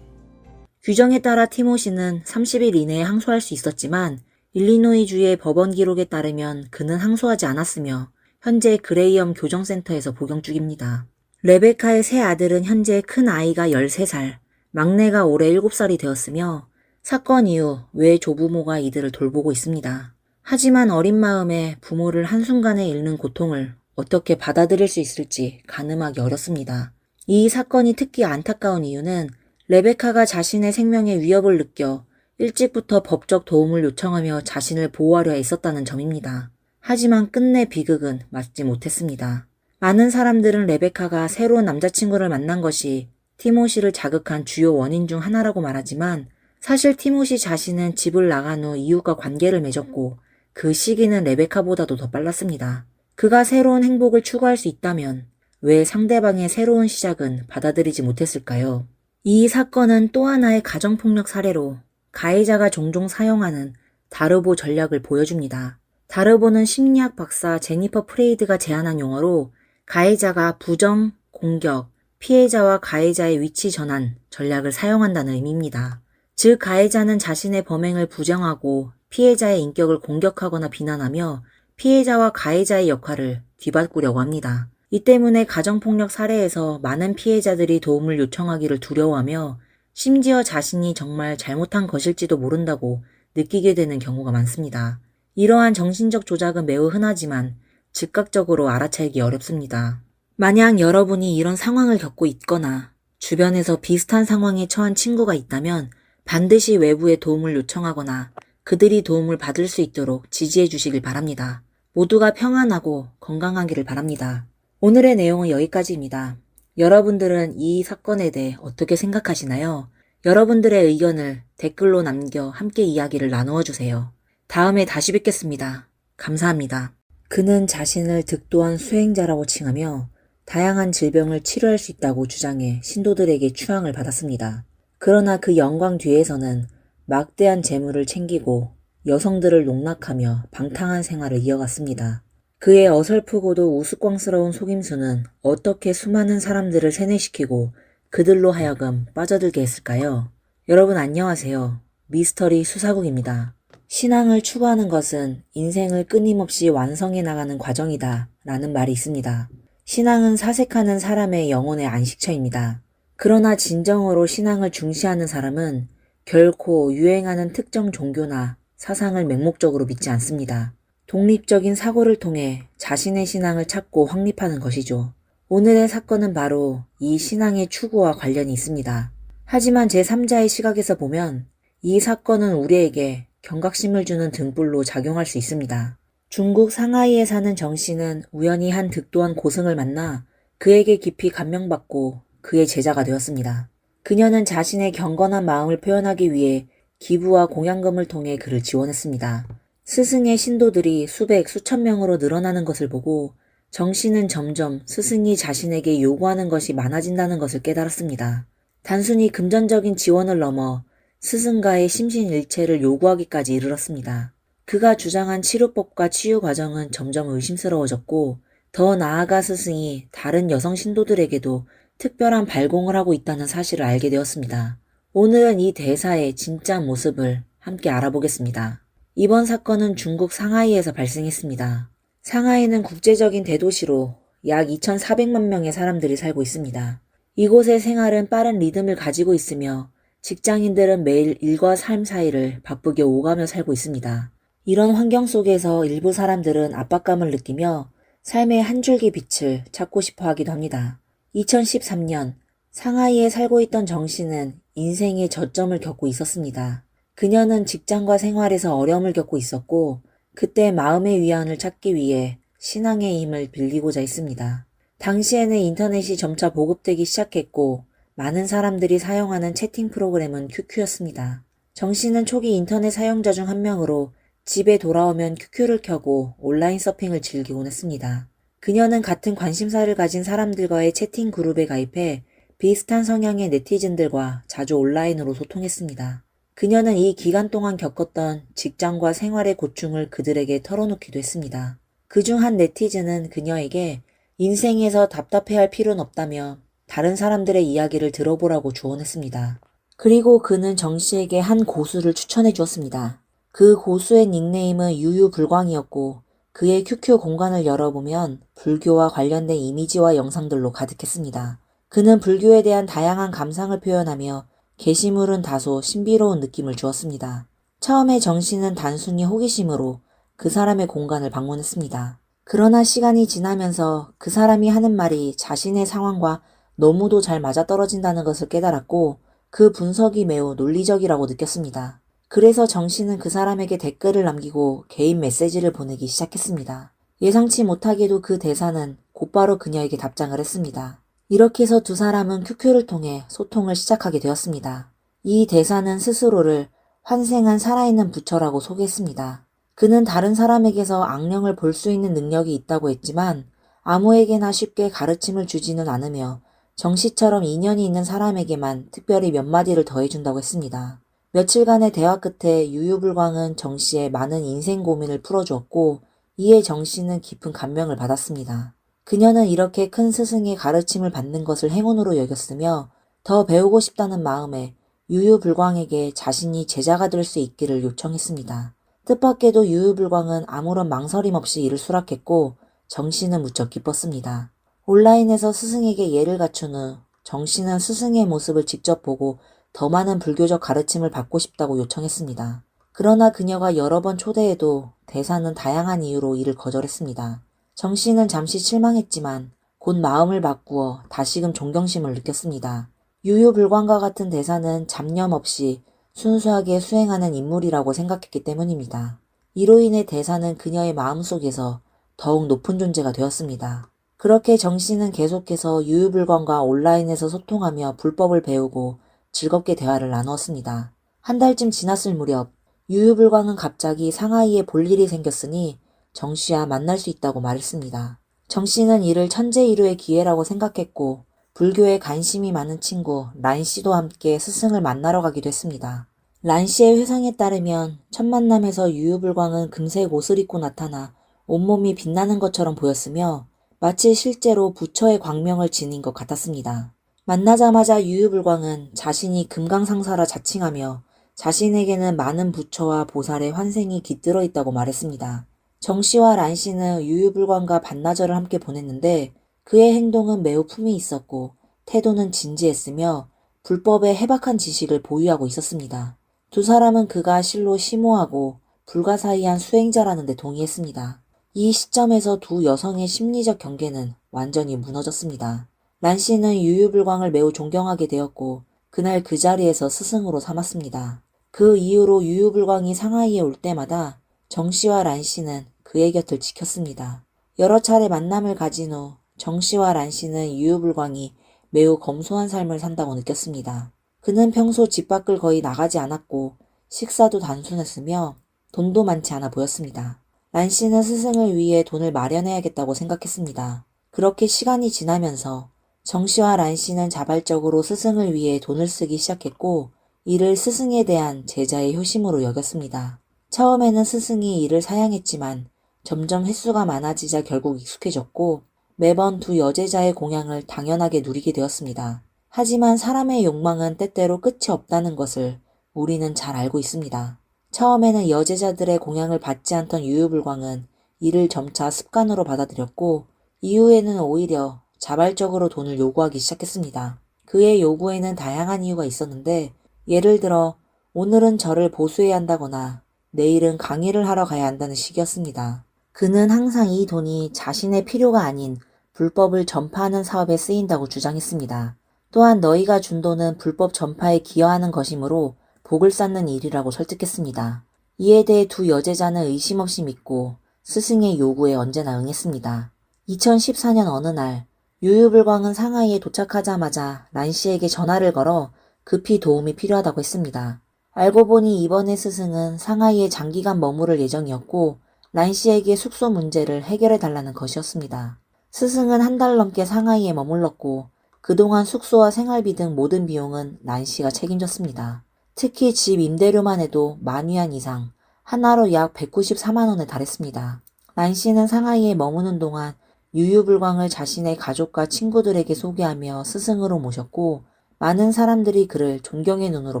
Speaker 3: 규정에 따라 티모시는 30일 이내에 항소할 수 있었지만 일리노이주의 법원 기록에 따르면 그는 항소하지 않았으며 현재 그레이엄 교정센터에서 복용 중입니다. 레베카의 세 아들은 현재 큰 아이가 13살, 막내가 올해 7살이 되었으며 사건 이후 외 조부모가 이들을 돌보고 있습니다. 하지만 어린 마음에 부모를 한순간에 잃는 고통을 어떻게 받아들일 수 있을지 가늠하기 어렵습니다. 이 사건이 특히 안타까운 이유는 레베카가 자신의 생명에 위협을 느껴 일찍부터 법적 도움을 요청하며 자신을 보호하려 애썼다는 점입니다. 하지만 끝내 비극은 맞지 못했습니다. 많은 사람들은 레베카가 새로운 남자친구를 만난 것이 티모시를 자극한 주요 원인 중 하나라고 말하지만 사실 티모시 자신은 집을 나간 후 이웃과 관계를 맺었고 그 시기는 레베카보다도 더 빨랐습니다. 그가 새로운 행복을 추구할 수 있다면 왜 상대방의 새로운 시작은 받아들이지 못했을까요? 이 사건은 또 하나의 가정폭력 사례로 가해자가 종종 사용하는 다르보 전략을 보여줍니다. 다르보는 심리학 박사 제니퍼 프레이드가 제안한 용어로 가해자가 부정, 공격, 피해자와 가해자의 위치 전환 전략을 사용한다는 의미입니다. 즉 가해자는 자신의 범행을 부정하고 피해자의 인격을 공격하거나 비난하며 피해자와 가해자의 역할을 뒤바꾸려고 합니다. 이 때문에 가정폭력 사례에서 많은 피해자들이 도움을 요청하기를 두려워하며 심지어 자신이 정말 잘못한 것일지도 모른다고 느끼게 되는 경우가 많습니다. 이러한 정신적 조작은 매우 흔하지만 즉각적으로 알아차리기 어렵습니다. 만약 여러분이 이런 상황을 겪고 있거나 주변에서 비슷한 상황에 처한 친구가 있다면 반드시 외부에 도움을 요청하거나 그들이 도움을 받을 수 있도록 지지해 주시길 바랍니다. 모두가 평안하고 건강하기를 바랍니다. 오늘의 내용은 여기까지입니다. 여러분들은 이 사건에 대해 어떻게 생각하시나요? 여러분들의 의견을 댓글로 남겨 함께 이야기를 나누어 주세요. 다음에 다시 뵙겠습니다. 감사합니다. 그는 자신을 득도한 수행자라고 칭하며 다양한 질병을 치료할 수 있다고 주장해 신도들에게 추앙을 받았습니다. 그러나 그 영광 뒤에서는 막대한 재물을 챙기고 여성들을 농락하며 방탕한 생활을 이어갔습니다. 그의 어설프고도 우스꽝스러운 속임수는 어떻게 수많은 사람들을 세뇌시키고 그들로 하여금 빠져들게 했을까요? 여러분 안녕하세요. 미스터리 수사국입니다. 신앙을 추구하는 것은 인생을 끊임없이 완성해 나가는 과정이다 라는 말이 있습니다. 신앙은 사색하는 사람의 영혼의 안식처입니다. 그러나 진정으로 신앙을 중시하는 사람은 결코 유행하는 특정 종교나 사상을 맹목적으로 믿지 않습니다. 독립적인 사고를 통해 자신의 신앙을 찾고 확립하는 것이죠. 오늘의 사건은 바로 이 신앙의 추구와 관련이 있습니다. 하지만 제3자의 시각에서 보면 이 사건은 우리에게 경각심을 주는 등불로 작용할 수 있습니다. 중국 상하이에 사는 정 씨는 우연히 한 득도한 고승을 만나 그에게 깊이 감명받고 그의 제자가 되었습니다. 그녀는 자신의 경건한 마음을 표현하기 위해 기부와 공양금을 통해 그를 지원했습니다. 스승의 신도들이 수백, 수천 명으로 늘어나는 것을 보고 정 씨는 점점 스승이 자신에게 요구하는 것이 많아진다는 것을 깨달았습니다. 단순히 금전적인 지원을 넘어 스승과의 심신일체를 요구하기까지 이르렀습니다. 그가 주장한 치료법과 치유 과정은 점점 의심스러워졌고 더 나아가 스승이 다른 여성 신도들에게도 특별한 발공을 하고 있다는 사실을 알게 되었습니다. 오늘은 이 대사의 진짜 모습을 함께 알아보겠습니다. 이번 사건은 중국 상하이에서 발생했습니다. 상하이는 국제적인 대도시로 약 2,400만 명의 사람들이 살고 있습니다. 이곳의 생활은 빠른 리듬을 가지고 있으며 직장인들은 매일 일과 삶 사이를 바쁘게 오가며 살고 있습니다. 이런 환경 속에서 일부 사람들은 압박감을 느끼며 삶의 한 줄기 빛을 찾고 싶어 하기도 합니다. 2013년 상하이에 살고 있던 정 씨는 인생의 저점을 겪고 있었습니다. 그녀는 직장과 생활에서 어려움을 겪고 있었고 그때 마음의 위안을 찾기 위해 신앙의 힘을 빌리고자 했습니다. 당시에는 인터넷이 점차 보급되기 시작했고 많은 사람들이 사용하는 채팅 프로그램은 QQ였습니다. 정 씨는 초기 인터넷 사용자 중 한 명으로 집에 돌아오면 QQ를 켜고 온라인 서핑을 즐기곤 했습니다. 그녀는 같은 관심사를 가진 사람들과의 채팅 그룹에 가입해 비슷한 성향의 네티즌들과 자주 온라인으로 소통했습니다. 그녀는 이 기간 동안 겪었던 직장과 생활의 고충을 그들에게 털어놓기도 했습니다. 그중 한 네티즌은 그녀에게 인생에서 답답해할 필요는 없다며 다른 사람들의 이야기를 들어보라고 조언했습니다. 그리고 그는 정 씨에게 한 고수를 추천해 주었습니다. 그 고수의 닉네임은 유유불광이었고 그의 QQ 공간을 열어보면 불교와 관련된 이미지와 영상들로 가득했습니다. 그는 불교에 대한 다양한 감상을 표현하며 게시물은 다소 신비로운 느낌을 주었습니다. 처음에 정 씨는 단순히 호기심으로 그 사람의 공간을 방문했습니다. 그러나 시간이 지나면서 그 사람이 하는 말이 자신의 상황과 너무도 잘 맞아떨어진다는 것을 깨달았고 그 분석이 매우 논리적이라고 느꼈습니다. 그래서 정 씨는 그 사람에게 댓글을 남기고 개인 메시지를 보내기 시작했습니다. 예상치 못하게도 그 대사는 곧바로 그녀에게 답장을 했습니다. 이렇게 해서 두 사람은 QQ를 통해 소통을 시작하게 되었습니다. 이 대사는 스스로를 환생한 살아있는 부처라고 소개했습니다. 그는 다른 사람에게서 악령을 볼 수 있는 능력이 있다고 했지만 아무에게나 쉽게 가르침을 주지는 않으며 정 씨처럼 인연이 있는 사람에게만 특별히 몇 마디를 더해준다고 했습니다. 며칠간의 대화 끝에 유유불광은 정 씨의 많은 인생 고민을 풀어주었고 이에 정 씨는 깊은 감명을 받았습니다. 그녀는 이렇게 큰 스승의 가르침을 받는 것을 행운으로 여겼으며 더 배우고 싶다는 마음에 유유불광에게 자신이 제자가 될 수 있기를 요청했습니다. 뜻밖에도 유유불광은 아무런 망설임 없이 이를 수락했고 정 씨는 무척 기뻤습니다. 온라인에서 스승에게 예를 갖춘 후 정 씨는 스승의 모습을 직접 보고 더 많은 불교적 가르침을 받고 싶다고 요청했습니다. 그러나 그녀가 여러 번 초대해도 대사는 다양한 이유로 이를 거절했습니다. 정 씨는 잠시 실망했지만 곧 마음을 바꾸어 다시금 존경심을 느꼈습니다. 유유불광과 같은 대사는 잡념 없이 순수하게 수행하는 인물이라고 생각했기 때문입니다. 이로 인해 대사는 그녀의 마음속에서 더욱 높은 존재가 되었습니다. 그렇게 정 씨는 계속해서 유유불광과 온라인에서 소통하며 불법을 배우고 즐겁게 대화를 나누었습니다. 한 달쯤 지났을 무렵 유유불광은 갑자기 상하이에 볼 일이 생겼으니 정 씨와 만날 수 있다고 말했습니다. 정 씨는 이를 천재일우의 기회라고 생각했고 불교에 관심이 많은 친구 란 씨도 함께 스승을 만나러 가기도 했습니다. 란 씨의 회상에 따르면 첫 만남에서 유유불광은 금색 옷을 입고 나타나 온몸이 빛나는 것처럼 보였으며 마치 실제로 부처의 광명을 지닌 것 같았습니다. 만나자마자 유유불광은 자신이 금강상사라 자칭하며 자신에게는 많은 부처와 보살의 환생이 깃들어 있다고 말했습니다. 정 씨와 란 씨는 유유불광과 반나절을 함께 보냈는데 그의 행동은 매우 품이 있었고 태도는 진지했으며 불법의 해박한 지식을 보유하고 있었습니다. 두 사람은 그가 실로 심오하고 불가사의한 수행자라는 데 동의했습니다. 이 시점에서 두 여성의 심리적 경계는 완전히 무너졌습니다. 란 씨는 유유불광을 매우 존경하게 되었고 그날 그 자리에서 스승으로 삼았습니다. 그 이후로 유유불광이 상하이에 올 때마다 정 씨와 란 씨는 그의 곁을 지켰습니다. 여러 차례 만남을 가진 후 정 씨와 란 씨는 유유불광이 매우 검소한 삶을 산다고 느꼈습니다. 그는 평소 집 밖을 거의 나가지 않았고 식사도 단순했으며 돈도 많지 않아 보였습니다. 란 씨는 스승을 위해 돈을 마련해야겠다고 생각했습니다. 그렇게 시간이 지나면서 정 씨와 란 씨는 자발적으로 스승을 위해 돈을 쓰기 시작했고 이를 스승에 대한 제자의 효심으로 여겼습니다. 처음에는 스승이 이를 사양했지만 점점 횟수가 많아지자 결국 익숙해졌고 매번 두 여제자의 공양을 당연하게 누리게 되었습니다. 하지만 사람의 욕망은 때때로 끝이 없다는 것을 우리는 잘 알고 있습니다. 처음에는 여제자들의 공양을 받지 않던 유유불광은 이를 점차 습관으로 받아들였고 이후에는 오히려 자발적으로 돈을 요구하기 시작했습니다. 그의 요구에는 다양한 이유가 있었는데 예를 들어 오늘은 저를 보수해야 한다거나 내일은 강의를 하러 가야 한다는 식이었습니다. 그는 항상 이 돈이 자신의 필요가 아닌 불법을 전파하는 사업에 쓰인다고 주장했습니다. 또한 너희가 준 돈은 불법 전파에 기여하는 것이므로 복을 쌓는 일이라고 설득했습니다. 이에 대해 두 여제자는 의심 없이 믿고 스승의 요구에 언제나 응했습니다. 2014년 어느 날 유유불광은 상하이에 도착하자마자 란 씨에게 전화를 걸어 급히 도움이 필요하다고 했습니다. 알고 보니 이번의 스승은 상하이에 장기간 머무를 예정이었고 란 씨에게 숙소 문제를 해결해 달라는 것이었습니다. 스승은 한 달 넘게 상하이에 머물렀고 그동안 숙소와 생활비 등 모든 비용은 란 씨가 책임졌습니다. 특히 집 임대료만 해도 10,000위안 이상, 하나로 약 194만 원에 달했습니다. 란 씨는 상하이에 머무는 동안 유유불광을 자신의 가족과 친구들에게 소개하며 스승으로 모셨고 많은 사람들이 그를 존경의 눈으로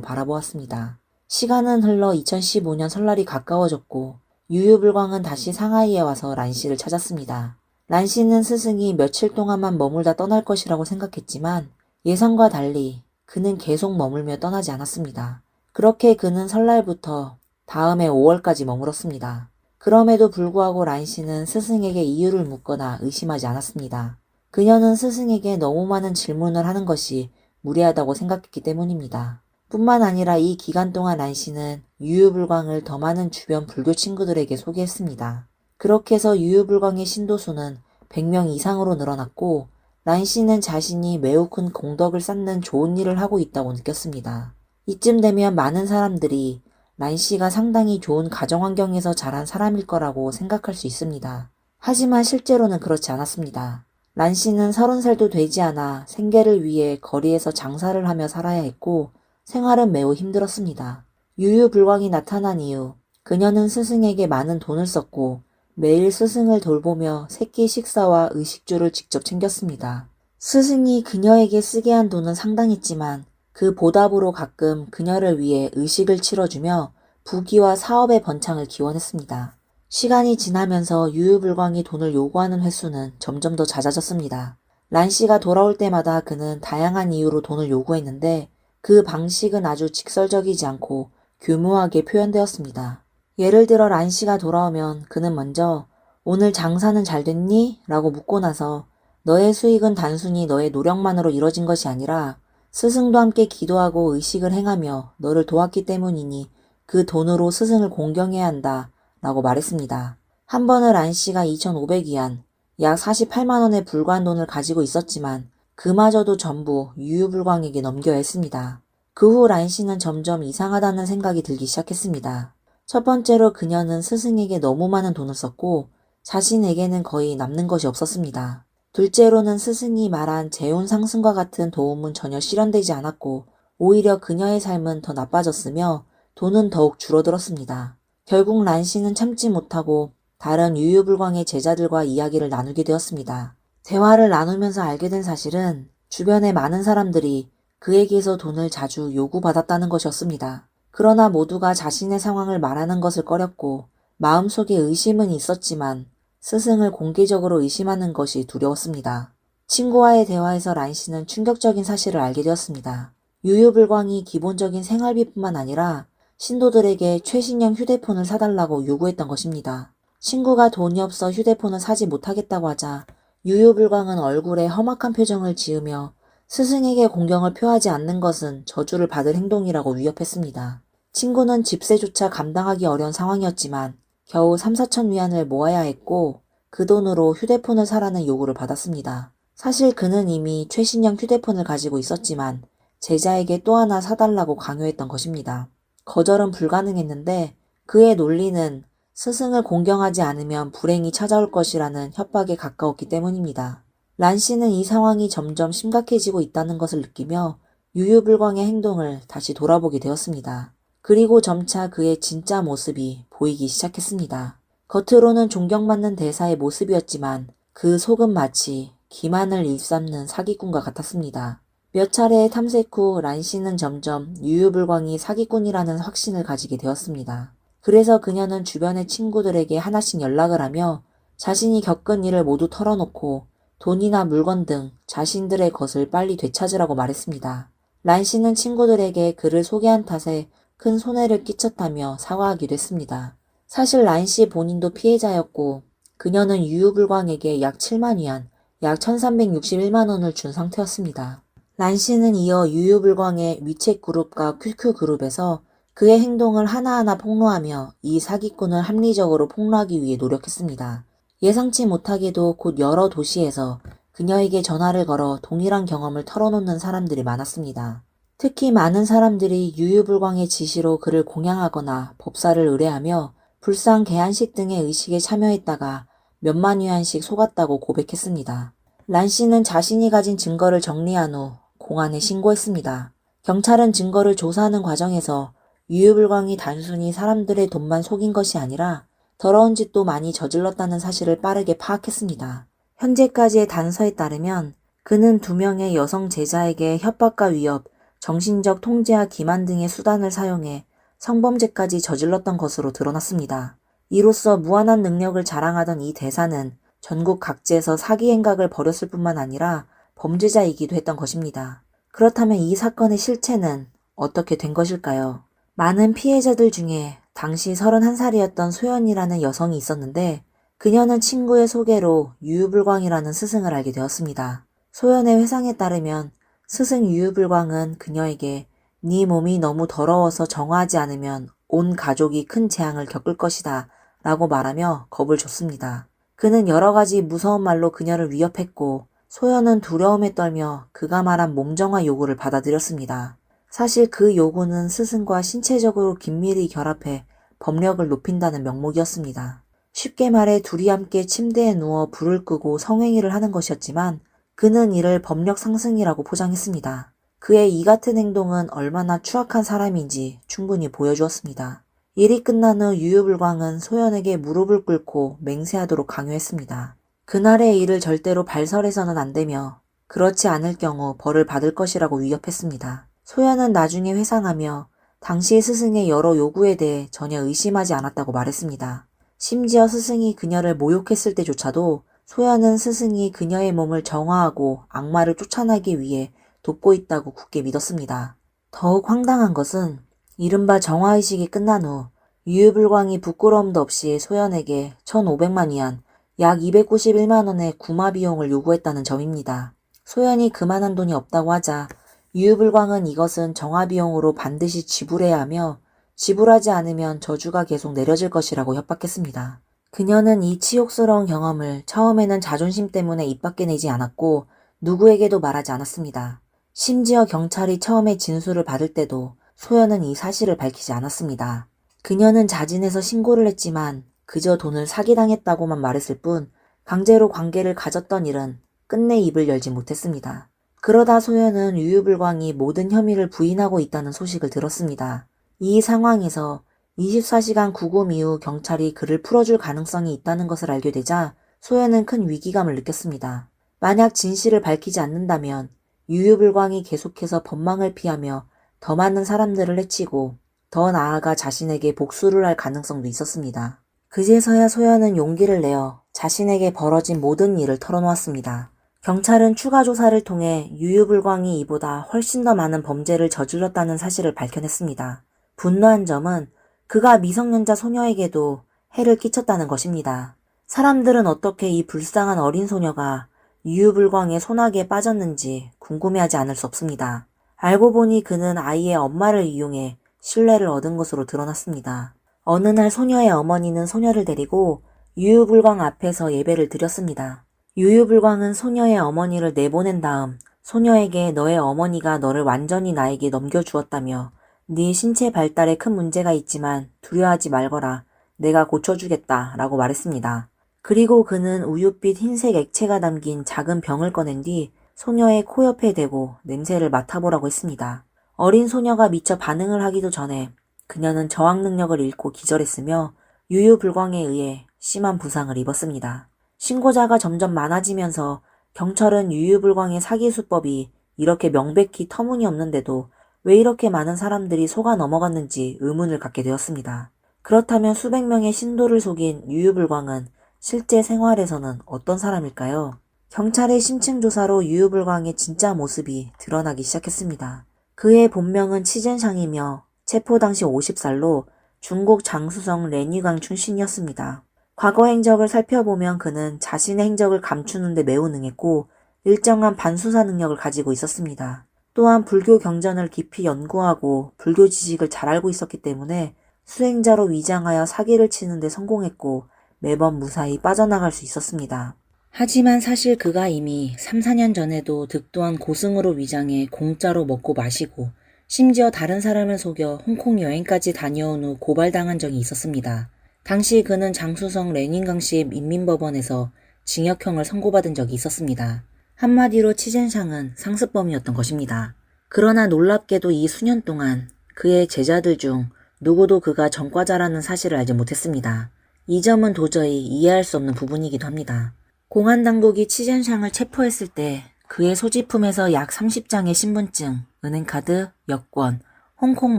Speaker 3: 바라보았습니다. 시간은 흘러 2015년 설날이 가까워졌고 유유불광은 다시 상하이에 와서 란 씨를 찾았습니다. 란 씨는 스승이 며칠 동안만 머물다 떠날 것이라고 생각했지만 예상과 달리 그는 계속 머물며 떠나지 않았습니다. 그렇게 그는 설날부터 다음해 5월까지 머물었습니다. 그럼에도 불구하고 란 씨는 스승에게 이유를 묻거나 의심하지 않았습니다. 그녀는 스승에게 너무 많은 질문을 하는 것이 무례하다고 생각했기 때문입니다. 뿐만 아니라 이 기간 동안 란 씨는 유유불광을 더 많은 주변 불교 친구들에게 소개했습니다. 그렇게 해서 유유불광의 신도수는 100명 이상으로 늘어났고 란 씨는 자신이 매우 큰 공덕을 쌓는 좋은 일을 하고 있다고 느꼈습니다. 이쯤 되면 많은 사람들이 란 씨가 상당히 좋은 가정환경에서 자란 사람일 거라고 생각할 수 있습니다. 하지만 실제로는 그렇지 않았습니다. 란 씨는 30살도 되지 않아 생계를 위해 거리에서 장사를 하며 살아야 했고 생활은 매우 힘들었습니다. 유유불광이 나타난 이후 그녀는 스승에게 많은 돈을 썼고 매일 스승을 돌보며 새끼 식사와 의식주를 직접 챙겼습니다. 스승이 그녀에게 쓰게 한 돈은 상당했지만 그 보답으로 가끔 그녀를 위해 의식을 치러주며 부귀와 사업의 번창을 기원했습니다. 시간이 지나면서 유유불광이 돈을 요구하는 횟수는 점점 더 잦아졌습니다. 란 씨가 돌아올 때마다 그는 다양한 이유로 돈을 요구했는데 그 방식은 아주 직설적이지 않고 교묘하게 표현되었습니다. 예를 들어 란 씨가 돌아오면 그는 먼저 오늘 장사는 잘 됐니? 라고 묻고 나서 너의 수익은 단순히 너의 노력만으로 이뤄진 것이 아니라 스승도 함께 기도하고 의식을 행하며 너를 도왔기 때문이니 그 돈으로 스승을 공경해야 한다 라고 말했습니다. 한 번은 란 씨가 2,500위안, 약 48만 원에 불과한 돈을 가지고 있었지만 그마저도 전부 유유불광에게 넘겨야 했습니다. 그 후 란 씨는 점점 이상하다는 생각이 들기 시작했습니다. 첫 번째로 그녀는 스승에게 너무 많은 돈을 썼고 자신에게는 거의 남는 것이 없었습니다. 둘째로는 스승이 말한 재혼 상승과 같은 도움은 전혀 실현되지 않았고 오히려 그녀의 삶은 더 나빠졌으며 돈은 더욱 줄어들었습니다. 결국 란 씨는 참지 못하고 다른 유유불광의 제자들과 이야기를 나누게 되었습니다. 대화를 나누면서 알게 된 사실은 주변의 많은 사람들이 그에게서 돈을 자주 요구받았다는 것이었습니다. 그러나 모두가 자신의 상황을 말하는 것을 꺼렸고 마음속에 의심은 있었지만 스승을 공개적으로 의심하는 것이 두려웠습니다. 친구와의 대화에서 란 씨는 충격적인 사실을 알게 되었습니다. 유유불광이 기본적인 생활비뿐만 아니라 신도들에게 최신형 휴대폰을 사달라고 요구했던 것입니다. 친구가 돈이 없어 휴대폰을 사지 못하겠다고 하자 유유불광은 얼굴에 험악한 표정을 지으며 스승에게 공경을 표하지 않는 것은 저주를 받을 행동이라고 위협했습니다. 친구는 집세조차 감당하기 어려운 상황이었지만 겨우 3-4천 위안을 모아야 했고 그 돈으로 휴대폰을 사라는 요구를 받았습니다. 사실 그는 이미 최신형 휴대폰을 가지고 있었지만 제자에게 또 하나 사달라고 강요했던 것입니다. 거절은 불가능했는데 그의 논리는 스승을 공경하지 않으면 불행이 찾아올 것이라는 협박에 가까웠기 때문입니다. 란 씨는 이 상황이 점점 심각해지고 있다는 것을 느끼며 유유불광의 행동을 다시 돌아보게 되었습니다. 그리고 점차 그의 진짜 모습이 보이기 시작했습니다. 겉으로는 존경받는 대사의 모습이었지만 그 속은 마치 기만을 일삼는 사기꾼과 같았습니다. 몇 차례의 탐색 후 란 씨는 점점 유유불광이 사기꾼이라는 확신을 가지게 되었습니다. 그래서 그녀는 주변의 친구들에게 하나씩 연락을 하며 자신이 겪은 일을 모두 털어놓고 돈이나 물건 등 자신들의 것을 빨리 되찾으라고 말했습니다. 란 씨는 친구들에게 그를 소개한 탓에 큰 손해를 끼쳤다며 사과하기도 했습니다. 사실 란 씨 본인도 피해자였고 그녀는 유유불광에게 약 7만 위안, 약 1,361만 원을 준 상태였습니다. 란 씨는 이어 유유불광의 위챗 그룹과 QQ 그룹에서 그의 행동을 하나하나 폭로하며 이 사기꾼을 합리적으로 폭로하기 위해 노력했습니다. 예상치 못하게도 곧 여러 도시에서 그녀에게 전화를 걸어 동일한 경험을 털어놓는 사람들이 많았습니다. 특히 많은 사람들이 유유불광의 지시로 그를 공양하거나 법사를 의뢰하며 불상 개안식 등의 의식에 참여했다가 몇만 위안씩 속았다고 고백했습니다. 란 씨는 자신이 가진 증거를 정리한 후 공안에 신고했습니다. 경찰은 증거를 조사하는 과정에서 유유불광이 단순히 사람들의 돈만 속인 것이 아니라 더러운 짓도 많이 저질렀다는 사실을 빠르게 파악했습니다. 현재까지의 단서에 따르면 그는 2명의 여성 제자에게 협박과 위협, 정신적 통제와 기만 등의 수단을 사용해 성범죄까지 저질렀던 것으로 드러났습니다. 이로써 무한한 능력을 자랑하던 이 대사는 전국 각지에서 사기 행각을 벌였을 뿐만 아니라 범죄자이기도 했던 것입니다. 그렇다면 이 사건의 실체는 어떻게 된 것일까요? 많은 피해자들 중에 당시 31살이었던 소연이라는 여성이 있었는데 그녀는 친구의 소개로 유유불광이라는 스승을 알게 되었습니다. 소연의 회상에 따르면 스승 유유불광은 그녀에게 네 몸이 너무 더러워서 정화하지 않으면 온 가족이 큰 재앙을 겪을 것이다 라고 말하며 겁을 줬습니다. 그는 여러 가지 무서운 말로 그녀를 위협했고 소연은 두려움에 떨며 그가 말한 몸정화 요구를 받아들였습니다. 사실 그 요구는 스승과 신체적으로 긴밀히 결합해 법력을 높인다는 명목이었습니다. 쉽게 말해 둘이 함께 침대에 누워 불을 끄고 성행위를 하는 것이었지만 그는 이를 법력 상승이라고 포장했습니다. 그의 이 같은 행동은 얼마나 추악한 사람인지 충분히 보여주었습니다. 일이 끝난 후 유유불광은 소연에게 무릎을 꿇고 맹세하도록 강요했습니다. 그날의 일을 절대로 발설해서는 안 되며 그렇지 않을 경우 벌을 받을 것이라고 위협했습니다. 소연은 나중에 회상하며 당시 스승의 여러 요구에 대해 전혀 의심하지 않았다고 말했습니다. 심지어 스승이 그녀를 모욕했을 때조차도 소연은 스승이 그녀의 몸을 정화하고 악마를 쫓아내기 위해 돕고 있다고 굳게 믿었습니다. 더욱 황당한 것은 이른바 정화의식이 끝난 후 유유불광이 부끄러움도 없이 소연에게 1,500만 위안, 약 291만 원의 구마 비용을 요구했다는 점입니다. 소연이 그만한 돈이 없다고 하자 유유불광은 이것은 정화 비용으로 반드시 지불해야 하며 지불하지 않으면 저주가 계속 내려질 것이라고 협박했습니다. 그녀는 이 치욕스러운 경험을 처음에는 자존심 때문에 입 밖에 내지 않았고 누구에게도 말하지 않았습니다. 심지어 경찰이 처음에 진술을 받을 때도 소연은 이 사실을 밝히지 않았습니다. 그녀는 자진해서 신고를 했지만 그저 돈을 사기당했다고만 말했을 뿐 강제로 관계를 가졌던 일은 끝내 입을 열지 못했습니다. 그러다 소연은 유유불광이 모든 혐의를 부인하고 있다는 소식을 들었습니다. 이 상황에서 24시간 구금 이후 경찰이 그를 풀어줄 가능성이 있다는 것을 알게 되자 소연은 큰 위기감을 느꼈습니다. 만약 진실을 밝히지 않는다면 유유불광이 계속해서 법망을 피하며 더 많은 사람들을 해치고 더 나아가 자신에게 복수를 할 가능성도 있었습니다. 그제서야 소연은 용기를 내어 자신에게 벌어진 모든 일을 털어놓았습니다. 경찰은 추가 조사를 통해 유유불광이 이보다 훨씬 더 많은 범죄를 저질렀다는 사실을 밝혀냈습니다. 분노한 점은 그가 미성년자 소녀에게도 해를 끼쳤다는 것입니다. 사람들은 어떻게 이 불쌍한 어린 소녀가 유유불광의 손아귀에 빠졌는지 궁금해하지 않을 수 없습니다. 알고 보니 그는 아이의 엄마를 이용해 신뢰를 얻은 것으로 드러났습니다. 어느 날 소녀의 어머니는 소녀를 데리고 유유불광 앞에서 예배를 드렸습니다. 유유불광은 소녀의 어머니를 내보낸 다음 소녀에게 너의 어머니가 너를 완전히 나에게 넘겨주었다며 네 신체 발달에 큰 문제가 있지만 두려워하지 말거라. 내가 고쳐주겠다 라고 말했습니다. 그리고 그는 우윳빛 흰색 액체가 담긴 작은 병을 꺼낸 뒤 소녀의 코 옆에 대고 냄새를 맡아보라고 했습니다. 어린 소녀가 미처 반응을 하기도 전에 그녀는 저항 능력을 잃고 기절했으며 유유불광에 의해 심한 부상을 입었습니다. 신고자가 점점 많아지면서 경찰은 유유불광의 사기 수법이 이렇게 명백히 터무니없는데도 왜 이렇게 많은 사람들이 속아 넘어갔는지 의문을 갖게 되었습니다. 그렇다면 수백 명의 신도를 속인 유유불광은 실제 생활에서는 어떤 사람일까요? 경찰의 심층 조사로 유유불광의 진짜 모습이 드러나기 시작했습니다. 그의 본명은 치젠샹이며 체포 당시 50살로 중국 장수성 렌위강 출신이었습니다. 과거 행적을 살펴보면 그는 자신의 행적을 감추는 데 매우 능했고 일정한 반수사 능력을 가지고 있었습니다. 또한 불교 경전을 깊이 연구하고 불교 지식을 잘 알고 있었기 때문에 수행자로 위장하여 사기를 치는 데 성공했고 매번 무사히 빠져나갈 수 있었습니다. 하지만 사실 그가 이미 3, 4년 전에도 득도한 고승으로 위장해 공짜로 먹고 마시고 심지어 다른 사람을 속여 홍콩 여행까지 다녀온 후 고발당한 적이 있었습니다. 당시 그는 장수성 렌윈강시 인민법원에서 징역형을 선고받은 적이 있었습니다. 한마디로 치젠샹은 상습범이었던 것입니다. 그러나 놀랍게도 이 수년 동안 그의 제자들 중 누구도 그가 전과자라는 사실을 알지 못했습니다. 이 점은 도저히 이해할 수 없는 부분이기도 합니다. 공안당국이 치젠샹을 체포했을 때 그의 소지품에서 약 30장의 신분증, 은행카드, 여권, 홍콩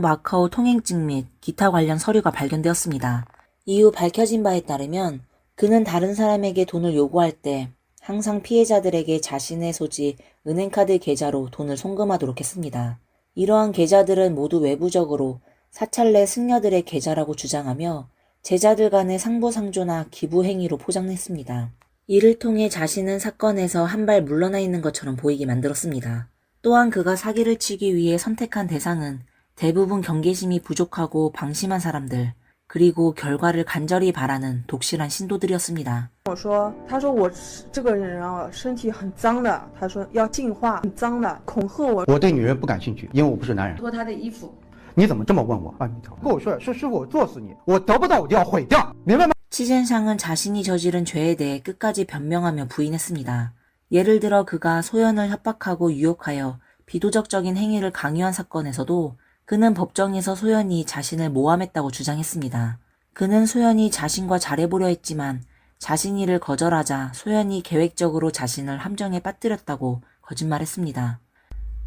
Speaker 3: 마카오 통행증 및 기타 관련 서류가 발견되었습니다. 이후 밝혀진 바에 따르면 그는 다른 사람에게 돈을 요구할 때 항상 피해자들에게 자신의 소지 은행카드 계좌로 돈을 송금하도록 했습니다. 이러한 계좌들은 모두 외부적으로 사찰내 승려들의 계좌라고 주장하며 제자들 간의 상부상조나 기부 행위로 포장했습니다. 이를 통해 자신은 사건에서 한 발 물러나 있는 것처럼 보이게 만들었습니다. 또한 그가 사기를 치기 위해 선택한 대상은 대부분 경계심이 부족하고 방심한 사람들, 그리고 결과를 간절히 바라는 독실한 신도들이었습니다.
Speaker 7: 我说，他说我这个人啊，身体很脏的，他说要净化，很脏的，恐吓我。
Speaker 8: 我对女人不感兴趣，因为我不是男人。
Speaker 7: 脱他的衣服，
Speaker 8: 你怎么这么问我？阿弥陀佛，跟我说，说师傅，我做死你，我得不到我就要毁掉，明白吗？
Speaker 3: 치젠샹은 자신이 저지른 죄에 대해 끝까지 변명하며 부인했습니다. 예를 들어 그가 소연을 협박하고 유혹하여 비도덕적인 행위를 강요한 사건에서도 그는 법정에서 소연이 자신을 모함했다고 주장했습니다. 그는 소연이 자신과 잘해보려 했지만 자신이 이를 거절하자 소연이 계획적으로 자신을 함정에 빠뜨렸다고 거짓말했습니다.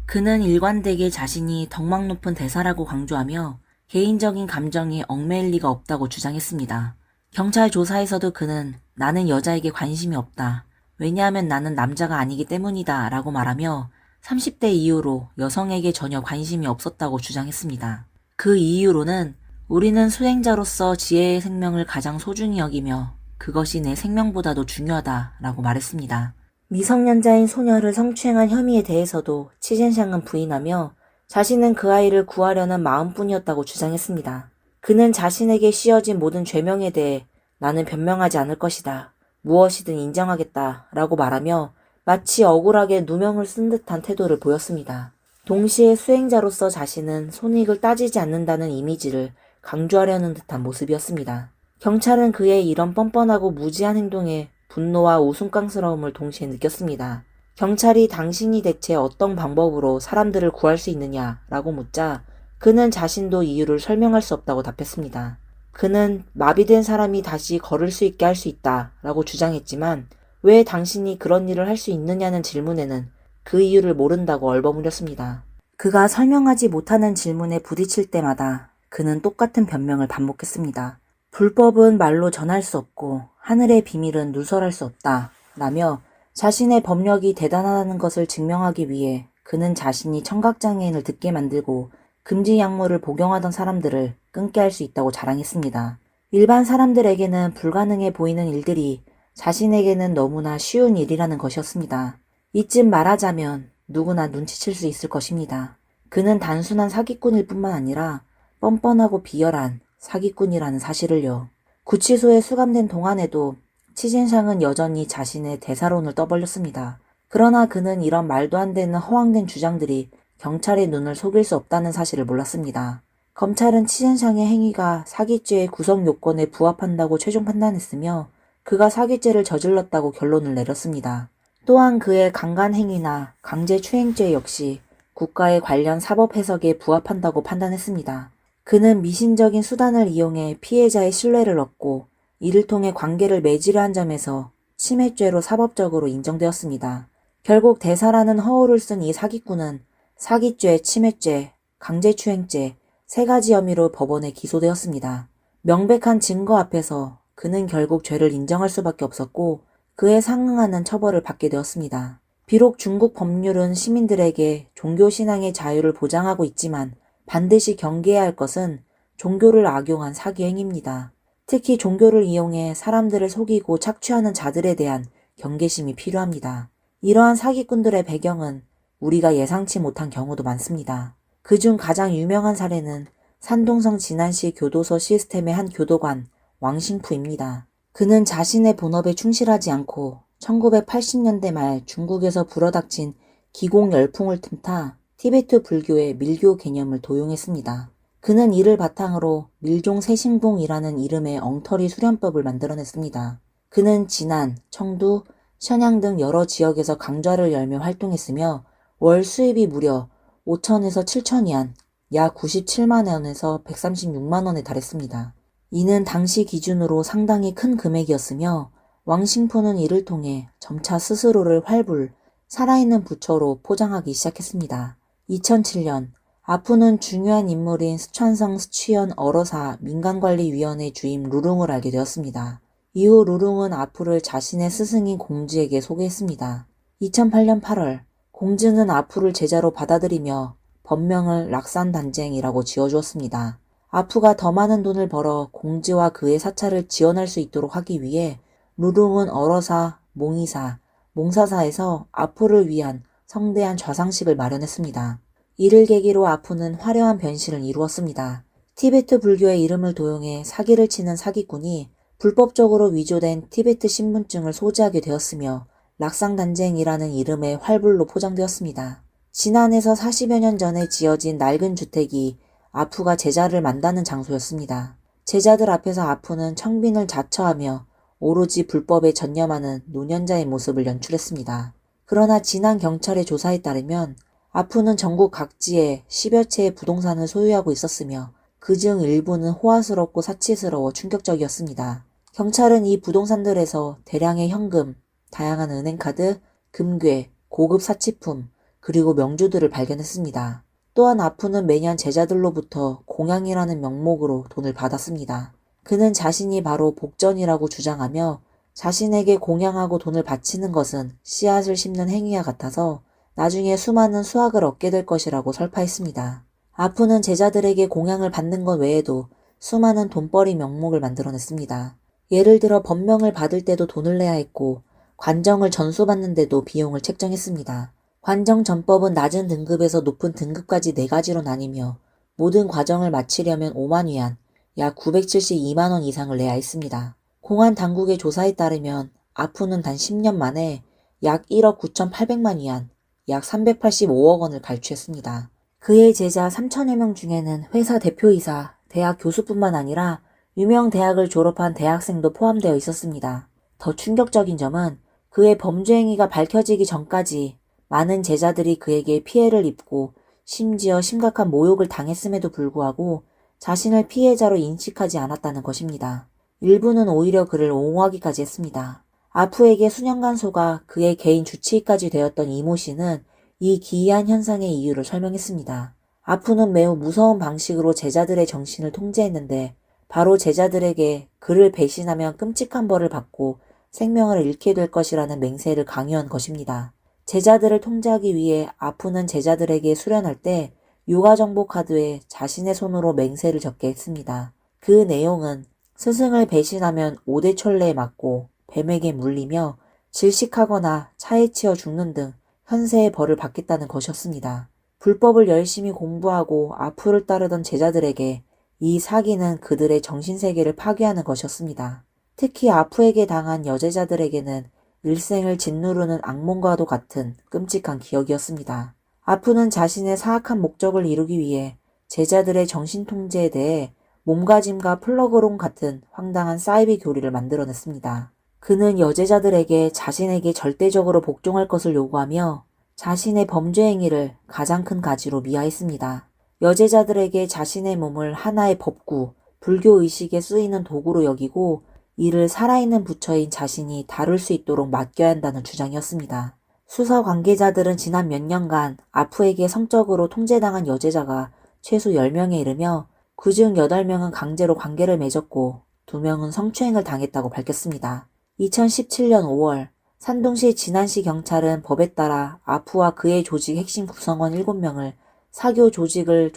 Speaker 3: 그는 일관되게 자신이 덕망 높은 대사라고 강조하며 개인적인 감정에 얽매일 리가 없다고 주장했습니다. 경찰 조사에서도 그는 나는 여자에게 관심이 없다. 왜냐하면 나는 남자가 아니기 때문이다 라고 말하며 30대 이후로 여성에게 전혀 관심이 없었다고 주장했습니다. 그 이유로는 우리는 수행자로서 지혜의 생명을 가장 소중히 여기며 그것이 내 생명보다도 중요하다 라고 말했습니다. 미성년자인 소녀를 성추행한 혐의에 대해서도 치젠샹은 부인하며 자신은 그 아이를 구하려는 마음뿐이었다고 주장했습니다. 그는 자신에게 씌어진 모든 죄명에 대해 나는 변명하지 않을 것이다. 무엇이든 인정하겠다 라고 말하며 마치 억울하게 누명을 쓴 듯한 태도를 보였습니다. 동시에 수행자로서 자신은 손익을 따지지 않는다는 이미지를 강조하려는 듯한 모습이었습니다. 경찰은 그의 이런 뻔뻔하고 무지한 행동에 분노와 우스꽝스러움을 동시에 느꼈습니다. 경찰이 당신이 대체 어떤 방법으로 사람들을 구할 수 있느냐 라고 묻자 그는 자신도 이유를 설명할 수 없다고 답했습니다. 그는 마비된 사람이 다시 걸을 수 있게 할 수 있다 라고 주장했지만 왜 당신이 그런 일을 할 수 있느냐는 질문에는 그 이유를 모른다고 얼버무렸습니다. 그가 설명하지 못하는 질문에 부딪힐 때마다 그는 똑같은 변명을 반복했습니다. 불법은 말로 전할 수 없고 하늘의 비밀은 누설할 수 없다 라며 자신의 법력이 대단하다는 것을 증명하기 위해 그는 자신이 청각장애인을 듣게 만들고 금지 약물을 복용하던 사람들을 끊게 할 수 있다고 자랑했습니다. 일반 사람들에게는 불가능해 보이는 일들이 자신에게는 너무나 쉬운 일이라는 것이었습니다. 이쯤 말하자면 누구나 눈치챌 수 있을 것입니다. 그는 단순한 사기꾼일 뿐만 아니라 뻔뻔하고 비열한 사기꾼이라는 사실을요. 구치소에 수감된 동안에도 치젠샹은 여전히 자신의 대사론을 떠벌렸습니다. 그러나 그는 이런 말도 안 되는 허황된 주장들이 경찰의 눈을 속일 수 없다는 사실을 몰랐습니다. 검찰은 치젠샹의 행위가 사기죄의 구성 요건에 부합한다고 최종 판단했으며 그가 사기죄를 저질렀다고 결론을 내렸습니다. 또한 그의 강간행위나 강제추행죄 역시 국가의 관련 사법 해석에 부합한다고 판단했습니다. 그는 미신적인 수단을 이용해 피해자의 신뢰를 얻고 이를 통해 관계를 맺으려 한 점에서 침해죄로 사법적으로 인정되었습니다. 결국 대사라는 허울을 쓴 이 사기꾼은 사기죄, 침해죄, 강제추행죄 3가지 혐의로 법원에 기소되었습니다. 명백한 증거 앞에서 그는 결국 죄를 인정할 수밖에 없었고 그에 상응하는 처벌을 받게 되었습니다. 비록 중국 법률은 시민들에게 종교신앙의 자유를 보장하고 있지만 반드시 경계해야 할 것은 종교를 악용한 사기 행위입니다. 특히 종교를 이용해 사람들을 속이고 착취하는 자들에 대한 경계심이 필요합니다. 이러한 사기꾼들의 배경은 우리가 예상치 못한 경우도 많습니다. 그중 가장 유명한 사례는 산동성 진안시 교도소 시스템의 한 교도관 왕싱푸입니다. 그는 자신의 본업에 충실하지 않고 1980년대 말 중국에서 불어닥친 기공 열풍을 틈타 티베트 불교의 밀교 개념을 도용했습니다. 그는 이를 바탕으로 밀종 세신봉이라는 이름의 엉터리 수련법을 만들어냈습니다. 그는 진안, 청두, 션양 등 여러 지역에서 강좌를 열며 활동했으며 월 수입이 무려 5천에서 7천위안, 약 97만 원에서 136만 원에 달했습니다. 이는 당시 기준으로 상당히 큰 금액이었으며 왕싱푸는 이를 통해 점차 스스로를 활불, 살아있는 부처로 포장하기 시작했습니다. 2007년 아푸는 중요한 인물인 스촨성 스취현 어러사 민간관리위원회 주임 루룽을 알게 되었습니다. 이후 루룽은 아푸를 자신의 스승인 공주에게 소개했습니다. 2008년 8월 공주는 아푸를 제자로 받아들이며 법명을 락산단쟁이라고 지어주었습니다. 아푸가 더 많은 돈을 벌어 공주와 그의 사찰을 지원할 수 있도록 하기 위해 루룽은 어러사, 몽이사, 몽사사에서 아푸를 위한 성대한 좌상식을 마련했습니다. 이를 계기로 아푸는 화려한 변신을 이루었습니다. 티베트 불교의 이름을 도용해 사기를 치는 사기꾼이 불법적으로 위조된 티베트 신분증을 소지하게 되었으며 락상단쟁이라는 이름의 활불로 포장되었습니다. 진안에서 40여 년 전에 지어진 낡은 주택이 아푸가 제자를 만나는 장소였습니다. 제자들 앞에서 아프는 청빈을 자처하며 오로지 불법에 전념하는 노년자의 모습을 연출했습니다. 그러나 지난 경찰의 조사에 따르면 아프는 전국 각지에 10여 채의 부동산을 소유하고 있었으며 그중 일부는 호화스럽고 사치스러워 충격적이었습니다. 경찰은 이 부동산들에서 대량의 현금, 다양한 은행카드, 금괴, 고급 사치품, 그리고 명주들을 발견했습니다. 또한 아프는 매년 제자들로부터 공양이라는 명목으로 돈을 받았습니다. 그는 자신이 바로 복전이라고 주장하며 자신에게 공양하고 돈을 바치는 것은 씨앗을 심는 행위와 같아서 나중에 수많은 수확을 얻게 될 것이라고 설파했습니다. 아프는 제자들에게 공양을 받는 것 외에도 수많은 돈벌이 명목을 만들어냈습니다. 예를 들어 법명을 받을 때도 돈을 내야 했고 관정을 전수받는데도 비용을 책정했습니다. 관정 전법은 낮은 등급에서 높은 등급까지 4가지로 나뉘며 모든 과정을 마치려면 5만 위안, 약 972만 원 이상을 내야 했습니다. 공안 당국의 조사에 따르면 아프는 단 10년 만에 약 1억 9,800만 위안, 약 385억 원을 갈취했습니다. 그의 제자 3천여 명 중에는 회사 대표이사, 대학 교수뿐만 아니라 유명 대학을 졸업한 대학생도 포함되어 있었습니다. 더 충격적인 점은 그의 범죄 행위가 밝혀지기 전까지 많은 제자들이 그에게 피해를 입고 심지어 심각한 모욕을 당했음에도 불구하고 자신을 피해자로 인식하지 않았다는 것입니다. 일부는 오히려 그를 옹호하기까지 했습니다. 아프에게 수년간 속아 그의 개인 주치의까지 되었던 이모 씨는 이 기이한 현상의 이유를 설명했습니다. 아프는 매우 무서운 방식으로 제자들의 정신을 통제했는데 바로 제자들에게 그를 배신하면 끔찍한 벌을 받고 생명을 잃게 될 것이라는 맹세를 강요한 것입니다. 제자들을 통제하기 위해 아프는 제자들에게 수련할 때 요가정보 카드에 자신의 손으로 맹세를 적게 했습니다. 그 내용은 스승을 배신하면 5대 천례에 맞고 뱀에게 물리며 질식하거나 차에 치여 죽는 등 현세의 벌을 받겠다는 것이었습니다. 불법을 열심히 공부하고 아프를 따르던 제자들에게 이 사기는 그들의 정신세계를 파괴하는 것이었습니다. 특히 아프에게 당한 여제자들에게는 일생을 짓누르는 악몽과도 같은 끔찍한 기억이었습니다. 아프는 자신의 사악한 목적을 이루기 위해 제자들의 정신통제에 대해 몸가짐과 플러그론 같은 황당한 사이비 교리를 만들어냈습니다. 그는 여제자들에게 자신에게 절대적으로 복종할 것을 요구하며 자신의 범죄 행위를 가장 큰 가지로 미화했습니다. 여제자들에게 자신의 몸을 하나의 법구, 불교 의식에 쓰이는 도구로 여기고 이를 살아있는 부처인 자신이 다룰 수 있도록 맡겨야 한다는 주장이었습니다. 수사 관계자들은 지난 몇 년간 아프에게 성적으로 통제당한 여제자가 최소 10명에 이르며 그중 8명은 강제로 관계를 맺었고 2명은 성추행을 당했다고 밝혔습니다. 2017년 5월 산동시 진안시 경찰은 법에 따라 아프와 그의 조직 핵심 구성원 7명을 사교 조직을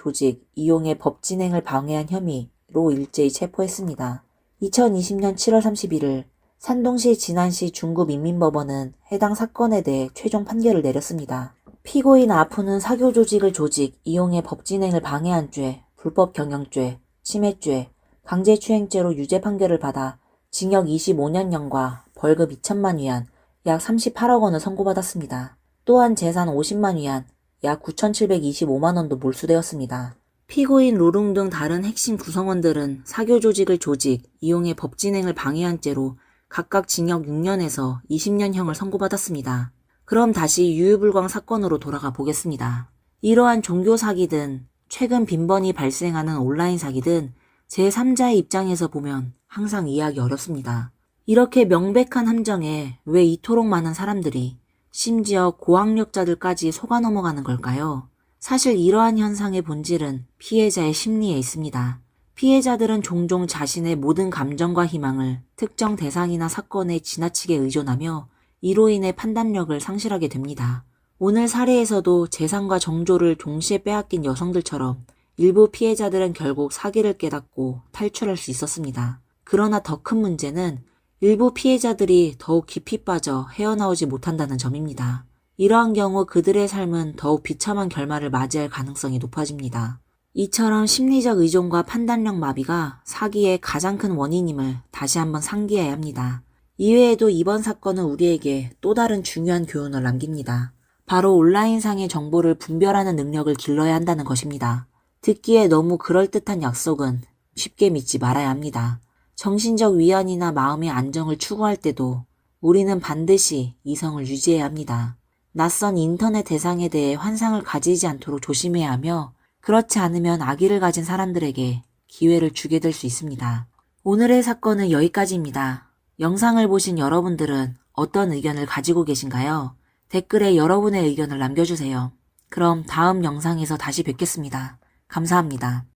Speaker 3: 이용해 법 진행을 방해한 혐의로 일제히 체포했습니다. 2020년 7월 31일 산동시 진안시 중구민민법원은 해당 사건에 대해 최종 판결을 내렸습니다. 피고인 아프는 사교 조직을 이용해 법 진행을 방해한 죄, 불법 경영죄, 침해죄, 강제추행죄로 유죄 판결을 받아 징역 25년형과 벌금 2천만 위안, 약 38억 원을 선고받았습니다. 또한 재산 50만 위안, 약 9,725만 원도 몰수되었습니다. 피고인 루룽 등 다른 핵심 구성원들은 사교 조직을 이용해 법 진행을 방해한 죄로 각각 징역 6년에서 20년형을 선고받았습니다. 그럼 다시 유유불광 사건으로 돌아가 보겠습니다. 이러한 종교 사기든 최근 빈번히 발생하는 온라인 사기든 제3자의 입장에서 보면 항상 이해하기 어렵습니다. 이렇게 명백한 함정에 왜 이토록 많은 사람들이 심지어 고학력자들까지 속아 넘어가는 걸까요? 사실 이러한 현상의 본질은 피해자의 심리에 있습니다. 피해자들은 종종 자신의 모든 감정과 희망을 특정 대상이나 사건에 지나치게 의존하며 이로 인해 판단력을 상실하게 됩니다. 오늘 사례에서도 재산과 정조를 동시에 빼앗긴 여성들처럼 일부 피해자들은 결국 사기를 깨닫고 탈출할 수 있었습니다. 그러나 더 큰 문제는 일부 피해자들이 더욱 깊이 빠져 헤어나오지 못한다는 점입니다. 이러한 경우 그들의 삶은 더욱 비참한 결말을 맞이할 가능성이 높아집니다. 이처럼 심리적 의존과 판단력 마비가 사기의 가장 큰 원인임을 다시 한번 상기해야 합니다. 이외에도 이번 사건은 우리에게 또 다른 중요한 교훈을 남깁니다. 바로 온라인상의 정보를 분별하는 능력을 길러야 한다는 것입니다. 듣기에 너무 그럴듯한 약속은 쉽게 믿지 말아야 합니다. 정신적 위안이나 마음의 안정을 추구할 때도 우리는 반드시 이성을 유지해야 합니다. 낯선 인터넷 대상에 대해 환상을 가지지 않도록 조심해야 하며 그렇지 않으면 악의를 가진 사람들에게 기회를 주게 될 수 있습니다. 오늘의 사건은 여기까지입니다. 영상을 보신 여러분들은 어떤 의견을 가지고 계신가요? 댓글에 여러분의 의견을 남겨주세요. 그럼 다음 영상에서 다시 뵙겠습니다. 감사합니다.